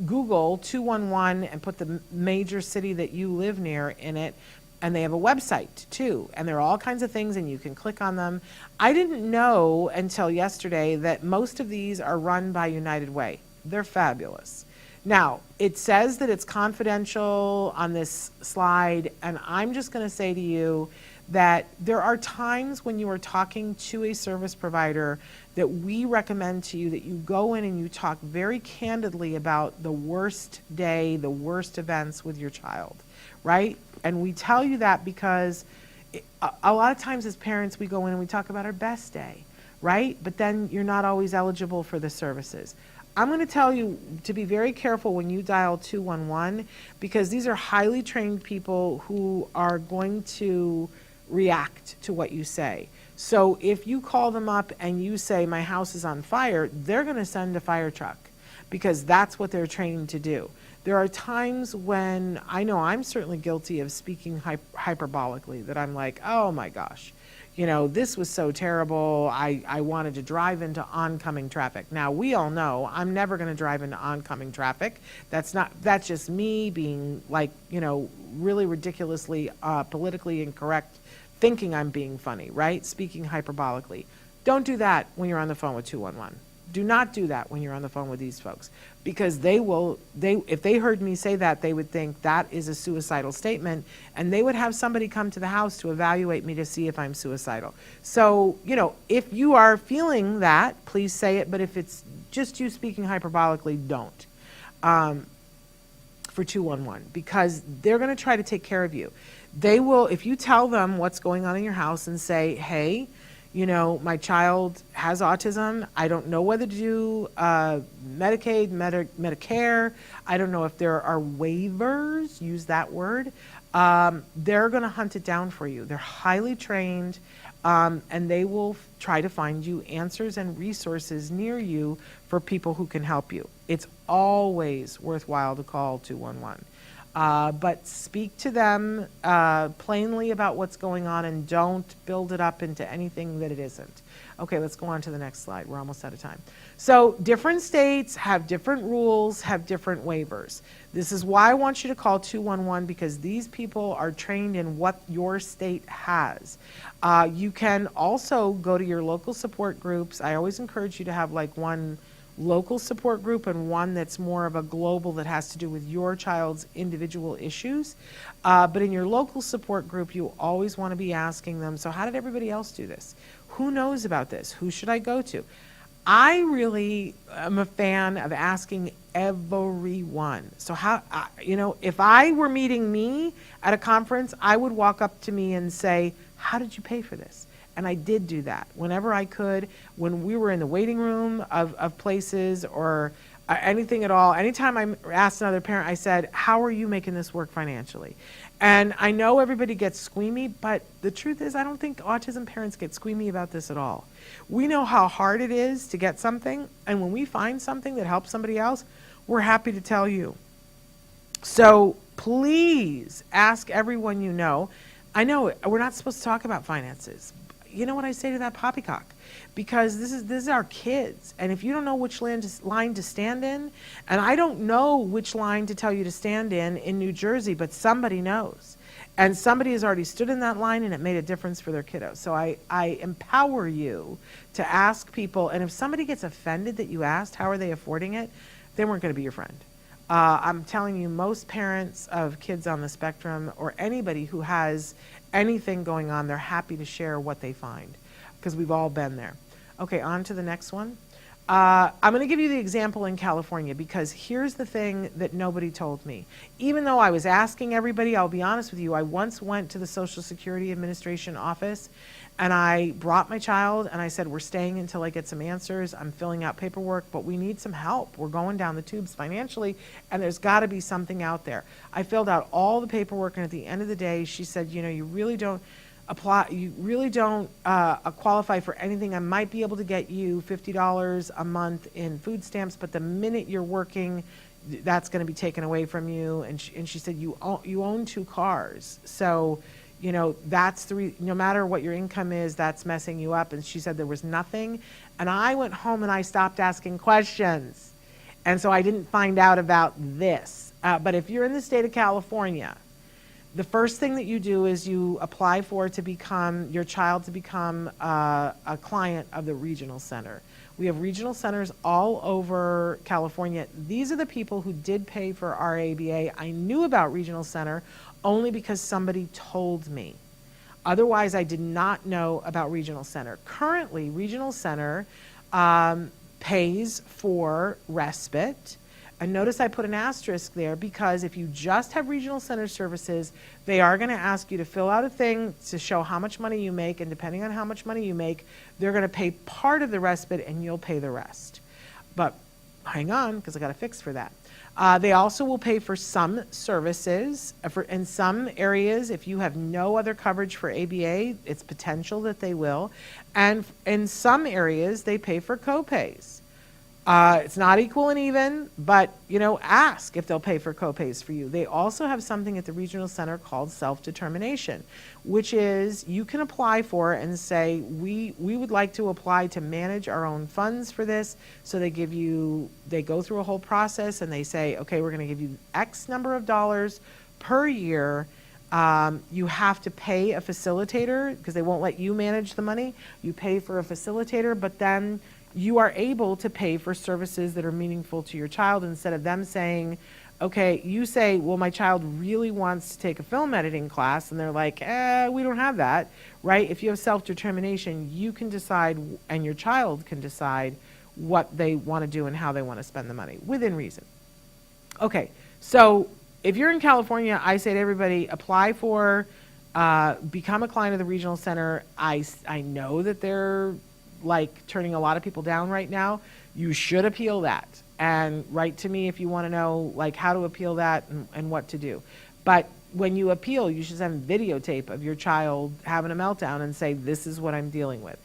Google 211 and put the major city that you live near in it, and they have a website too, and there are all kinds of things, and you can click on them. I didn't know until yesterday that most of these are run by United Way. They're fabulous. Now, it says that it's confidential on this slide, and I'm just going to say to you that there are times when you are talking to a service provider that we recommend to you that you go in and you talk very candidly about the worst day, the worst events with your child, right? And we tell you that because a lot of times as parents we go in and we talk about our best day, right? But then you're not always eligible for the services. I'm going to tell you to be very careful when you dial 211 because these are highly trained people who are going to react to what you say. So if you call them up and you say, my house is on fire, they're going to send a fire truck because that's what they're trained to do. There are times when I know I'm certainly guilty of speaking hyperbolically, that I'm like, oh my gosh, you know, this was so terrible. I wanted to drive into oncoming traffic. Now, we all know I'm never going to drive into oncoming traffic. That's just me being like, you know, really ridiculously politically incorrect, thinking I'm being funny, right? Speaking hyperbolically. Don't do that when you're on the phone with 211. Do not do that when you're on the phone with these folks, because if they heard me say that, they would think that is a suicidal statement, and they would have somebody come to the house to evaluate me to see if I'm suicidal. So, you know, if you are feeling that, please say it, but if it's just you speaking hyperbolically, don't. For 211, because they're going to try to take care of you. They will, if you tell them what's going on in your house and say, hey, you know, my child has autism. I don't know whether to do Medicaid, Medicare. I don't know if there are waivers, use that word. They're going to hunt it down for you. They're highly trained, and they will try to find you answers and resources near you for people who can help you. It's always worthwhile to call 211. But speak to them plainly about what's going on and don't build it up into anything that it isn't. Okay, let's go on to the next slide. We're almost out of time. So different states have different rules, have different waivers. This is why I want you to call 211, because these people are trained in what your state has. You can also go to your local support groups. I always encourage you to have like one local support group and one that's more of a global that has to do with your child's individual issues. But in your local support group, you always want to be asking them, so how did everybody else do this? Who knows about this? Who should I go to? I really am a fan of asking everyone. So how, you know, if I were meeting me at a conference, I would walk up to me and say, how did you pay for this? And I did do that whenever I could, when we were in the waiting room of places or anything at all. Anytime I asked another parent, I said, how are you making this work financially? And I know everybody gets squeamy, but the truth is I don't think autism parents get squeamy about this at all. We know how hard it is to get something, and when we find something that helps somebody else, we're happy to tell you. So please ask everyone you know. I know we're not supposed to talk about finances. You know what I say to that poppycock? Because this is our kids, and if you don't know which line to stand in, and I don't know which line to tell you to stand in New Jersey, but somebody knows, and somebody has already stood in that line and it made a difference for their kiddo. So I empower you to ask people, and if somebody gets offended that you asked how are they affording it, they weren't going to be your friend. I'm telling you, most parents of kids on the spectrum or anybody who has anything going on, they're happy to share what they find, because we've all been there. Okay, on to the next one. I'm going to give you the example in California, because here's the thing that nobody told me. Even though I was asking everybody, I'll be honest with you, I once went to the Social Security Administration office and I brought my child and I said, we're staying until I get some answers. I'm filling out paperwork, but we need some help. We're going down the tubes financially, and there's got to be something out there. I filled out all the paperwork, and at the end of the day, she said, you know, you really don't apply, you really don't qualify for anything. I might be able to get you $50 a month in food stamps, but the minute you're working, that's going to be taken away from you. And she said, you own 2 cars. So, you know, that's no matter what your income is, that's messing you up. And she said there was nothing. And I went home and I stopped asking questions. And so I didn't find out about this. But if you're in the state of California, the first thing that you do is you apply for your child to become a client of the regional center. We have regional centers all over California. These are the people who did pay for our ABA. I knew about regional center only because somebody told me. Otherwise, I did not know about regional center. Currently, regional center pays for respite. And notice I put an asterisk there because if you just have regional center services, they are going to ask you to fill out a thing to show how much money you make, and depending on how much money you make, they're going to pay part of the respite and you'll pay the rest. But hang on, because I got a fix for that. They also will pay for some services. In some areas, if you have no other coverage for ABA, it's potential that they will. And in some areas, they pay for copays. It's not equal and even, but ask if they'll pay for copays for you. They also have something at the regional center called self-determination, which is you can apply for and say, we would like to apply to manage our own funds for this. So they go through a whole process and they say, okay, we're going to give you X number of dollars per year. You have to pay a facilitator because they won't let you manage the money. You pay for a facilitator, but then you are able to pay for services that are meaningful to your child instead of them saying, okay, you say, well, my child really wants to take a film editing class, and they're like, we don't have that, right? If you have self-determination, you can decide, and your child can decide what they want to do and how they want to spend the money, within reason. Okay, so if you're in California, I say to everybody, apply for, become a client of the regional center. I know that they're turning a lot of people down right now. You should appeal that and write to me if you want to know how to appeal that and what to do. But when you appeal, you should send videotape of your child having a meltdown and say, this is what I'm dealing with.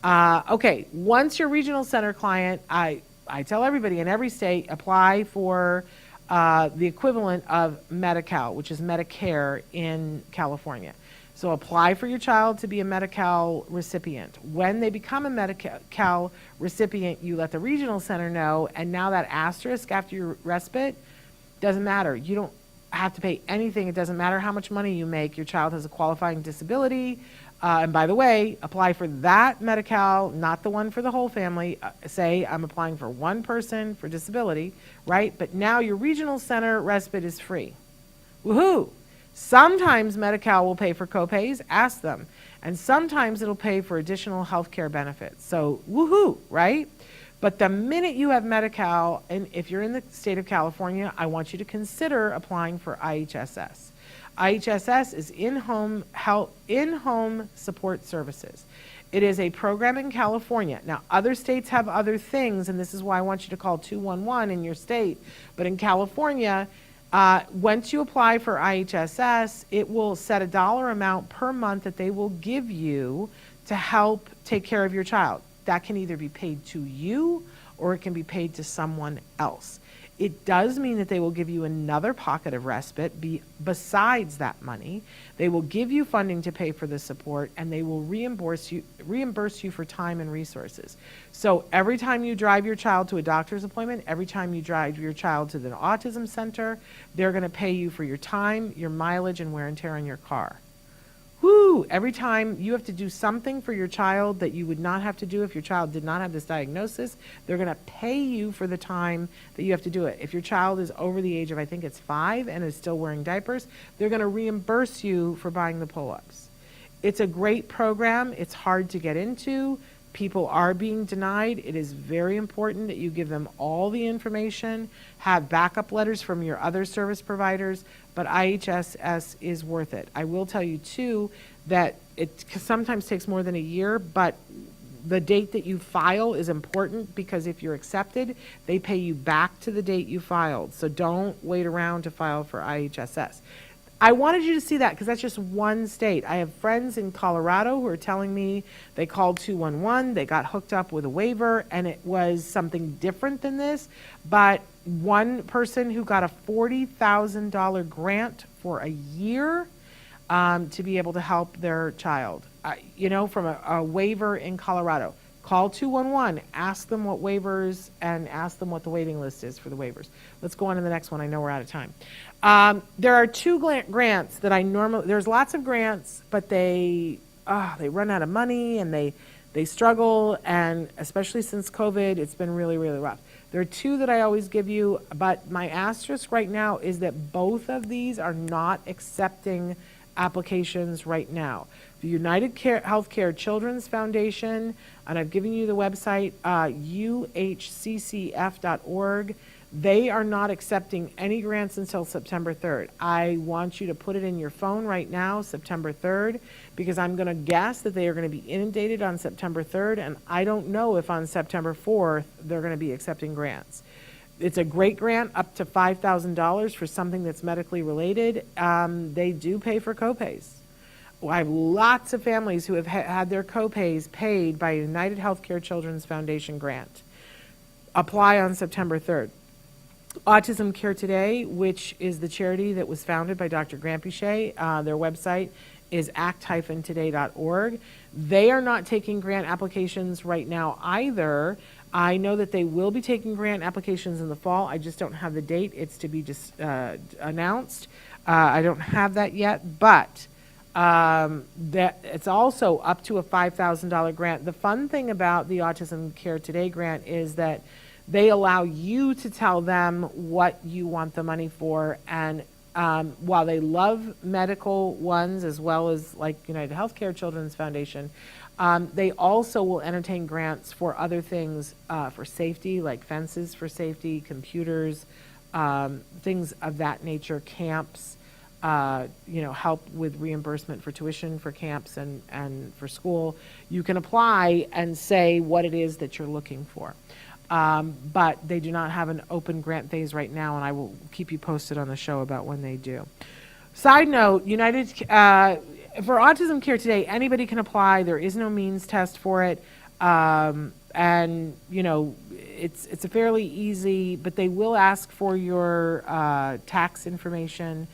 Okay, once you're regional center client, I tell everybody in every state, apply for the equivalent of Medi-Cal, which is Medicare in California. So apply for your child to be a Medi-Cal recipient. When they become a Medi-Cal recipient, you let the regional center know, and now that asterisk after your respite doesn't matter. You don't have to pay anything. It doesn't matter how much money you make. Your child has a qualifying disability. And by the way, apply for that Medi-Cal, not the one for the whole family. Say, I'm applying for one person for disability, right? But now your regional center respite is free. Woohoo! Sometimes Medi-Cal will pay for copays, ask them. And sometimes it'll pay for additional health care benefits. So, woohoo, right? But the minute you have Medi-Cal, and if you're in the state of California, I want you to consider applying for IHSS. IHSS is in-home support services. It is a program in California. Now, other states have other things, and this is why I want you to call 211 in your state. But in California, once you apply for IHSS, it will set a dollar amount per month that they will give you to help take care of your child. That can either be paid to you or it can be paid to someone else. It does mean that they will give you another pocket of respite besides that money. They will give you funding to pay for the support, and they will reimburse you for time and resources. So every time you drive your child to a doctor's appointment, every time you drive your child to the autism center, they're going to pay you for your time, your mileage, and wear and tear on your car. Woo! Every time you have to do something for your child that you would not have to do if your child did not have this diagnosis, they're going to pay you for the time that you have to do it. If your child is over the age of, I think it's 5 and is still wearing diapers, they're going to reimburse you for buying the pull-ups. It's a great program. It's hard to get into. People are being denied. It is very important that you give them all the information, have backup letters from your other service providers, but IHSS is worth it. I will tell you, too, that it sometimes takes more than a year, but the date that you file is important because if you're accepted, they pay you back to the date you filed. So don't wait around to file for IHSS. I wanted you to see that because that's just one state. I have friends in Colorado who are telling me they called 211, they got hooked up with a waiver, and it was something different than this. But one person who got a $40,000 grant for a year to be able to help their child, from a waiver in Colorado. Call 211, ask them what waivers, and ask them what the waiting list is for the waivers. Let's go on to the next one. I know we're out of time. There are two grants that I normally, there's lots of grants, but they run out of money and they struggle, and especially since COVID, it's been really, really rough. There are two that I always give you, but my asterisk right now is that both of these are not accepting applications right now. The United Healthcare Children's Foundation, and I've given you the website, uhccf.org. They are not accepting any grants until September 3rd. I want you to put it in your phone right now, September 3rd, because I'm going to guess that they are going to be inundated on September 3rd, and I don't know if on September 4th they're going to be accepting grants. It's a great grant, up to $5,000 for something that's medically related. They do pay for copays. I have lots of families who have had their copays paid by a United Healthcare Children's Foundation grant. Apply on September 3rd. Autism Care Today, which is the charity that was founded by Dr. Grampiche, their website is act-today.org. They are not taking grant applications right now either. I know that they will be taking grant applications in the fall. I just don't have the date. It's to be just announced. I don't have that yet, but that it's also up to a $5,000 grant. The fun thing about the Autism Care Today grant is that they allow you to tell them what you want the money for, and while they love medical ones as well as like United Healthcare Children's Foundation, they also will entertain grants for other things for safety, like fences for safety, computers, things of that nature, camps, help with reimbursement for tuition for camps and for school. You can apply and say what it is that you're looking for. But they do not have an open grant phase right now, and I will keep you posted on the show about when they do. Side note, United, for Autism Care Today, anybody can apply. There is no means test for it. And, it's a fairly easy, but they will ask for your tax information.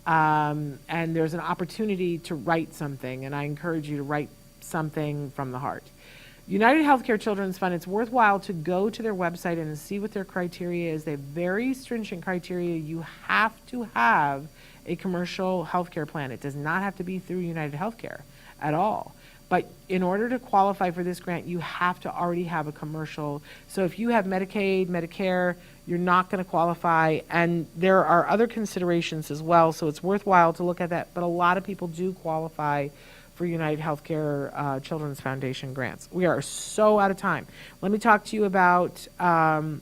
And there's an opportunity to write something, and I encourage you to write something from the heart. United Healthcare Children's Fund, it's worthwhile to go to their website and see what their criteria is. They have very stringent criteria. You have to have a commercial healthcare plan. It does not have to be through United Healthcare at all. But in order to qualify for this grant, you have to already have a commercial. So if you have Medicaid, Medicare, you're not going to qualify. And there are other considerations as well, so it's worthwhile to look at that. But a lot of people do qualify for United Healthcare Children's Foundation grants. We are so out of time. Let me talk to you about the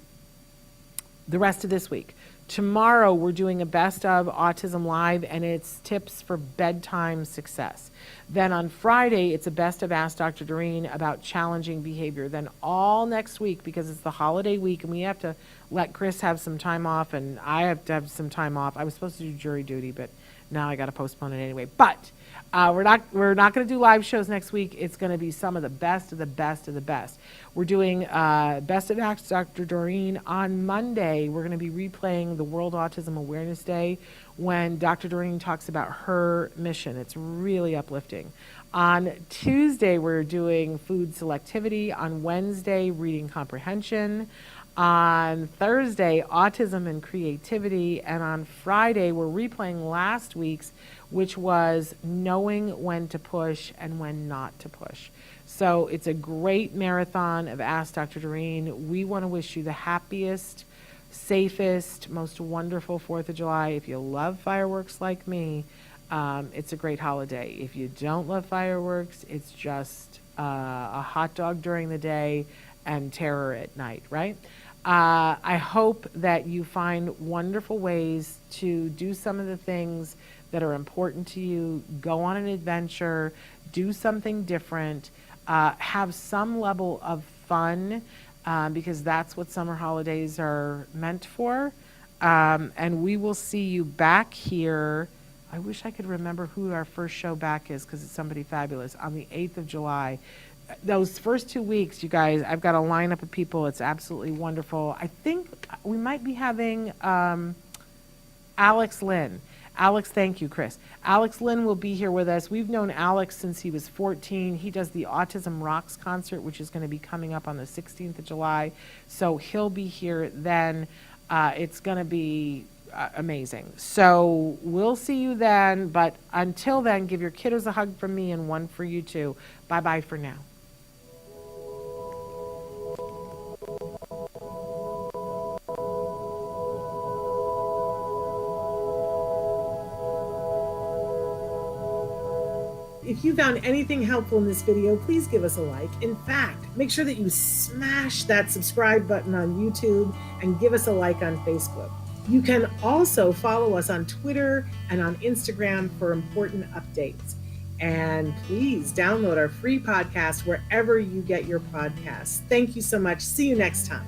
rest of this week. Tomorrow we're doing a best of Autism Live, and it's tips for bedtime success. Then on Friday, it's a best of Ask Dr. Doreen about challenging behavior. Then all next week, because it's the holiday week and we have to let Chris have some time off and I have to have some time off. I was supposed to do jury duty, but now I got to postpone it anyway. But we're not going to do live shows next week. It's going to be some of the best of the best of the best. We're doing Best of Ask Dr. Doreen on Monday. We're going to be replaying the World Autism Awareness Day when Dr. Doreen talks about her mission. It's really uplifting. On Tuesday, we're doing food selectivity. On Wednesday, reading comprehension. On Thursday, autism and creativity. And on Friday, we're replaying last week's, which was knowing when to push and when not to push. So it's a great marathon of Ask Dr. Doreen. We want to wish you the happiest, safest, most wonderful 4th of July. If you love fireworks like me, it's a great holiday. If you don't love fireworks, it's just a hot dog during the day and terror at night, right? I hope that you find wonderful ways to do some of the things that are important to you. Go on an adventure, do something different, have some level of fun, because that's what summer holidays are meant for. And we will see you back here. I wish I could remember who our first show back is, because it's somebody fabulous, on the 8th of July. Those first 2 weeks, you guys, I've got a lineup of people. It's absolutely wonderful. I think we might be having Alex Lynn. Alex, thank you, Chris. Alex Lynn will be here with us. We've known Alex since he was 14. He does the Autism Rocks concert, which is going to be coming up on the 16th of July. So he'll be here then. It's going to be amazing. So we'll see you then. But until then, give your kiddos a hug from me and one for you too. Bye-bye for now. If you found anything helpful in this video, please give us a like. In fact, make sure that you smash that subscribe button on YouTube and give us a like on Facebook. You can also follow us on Twitter and on Instagram for important updates. And please download our free podcast wherever you get your podcasts. Thank you so much. See you next time.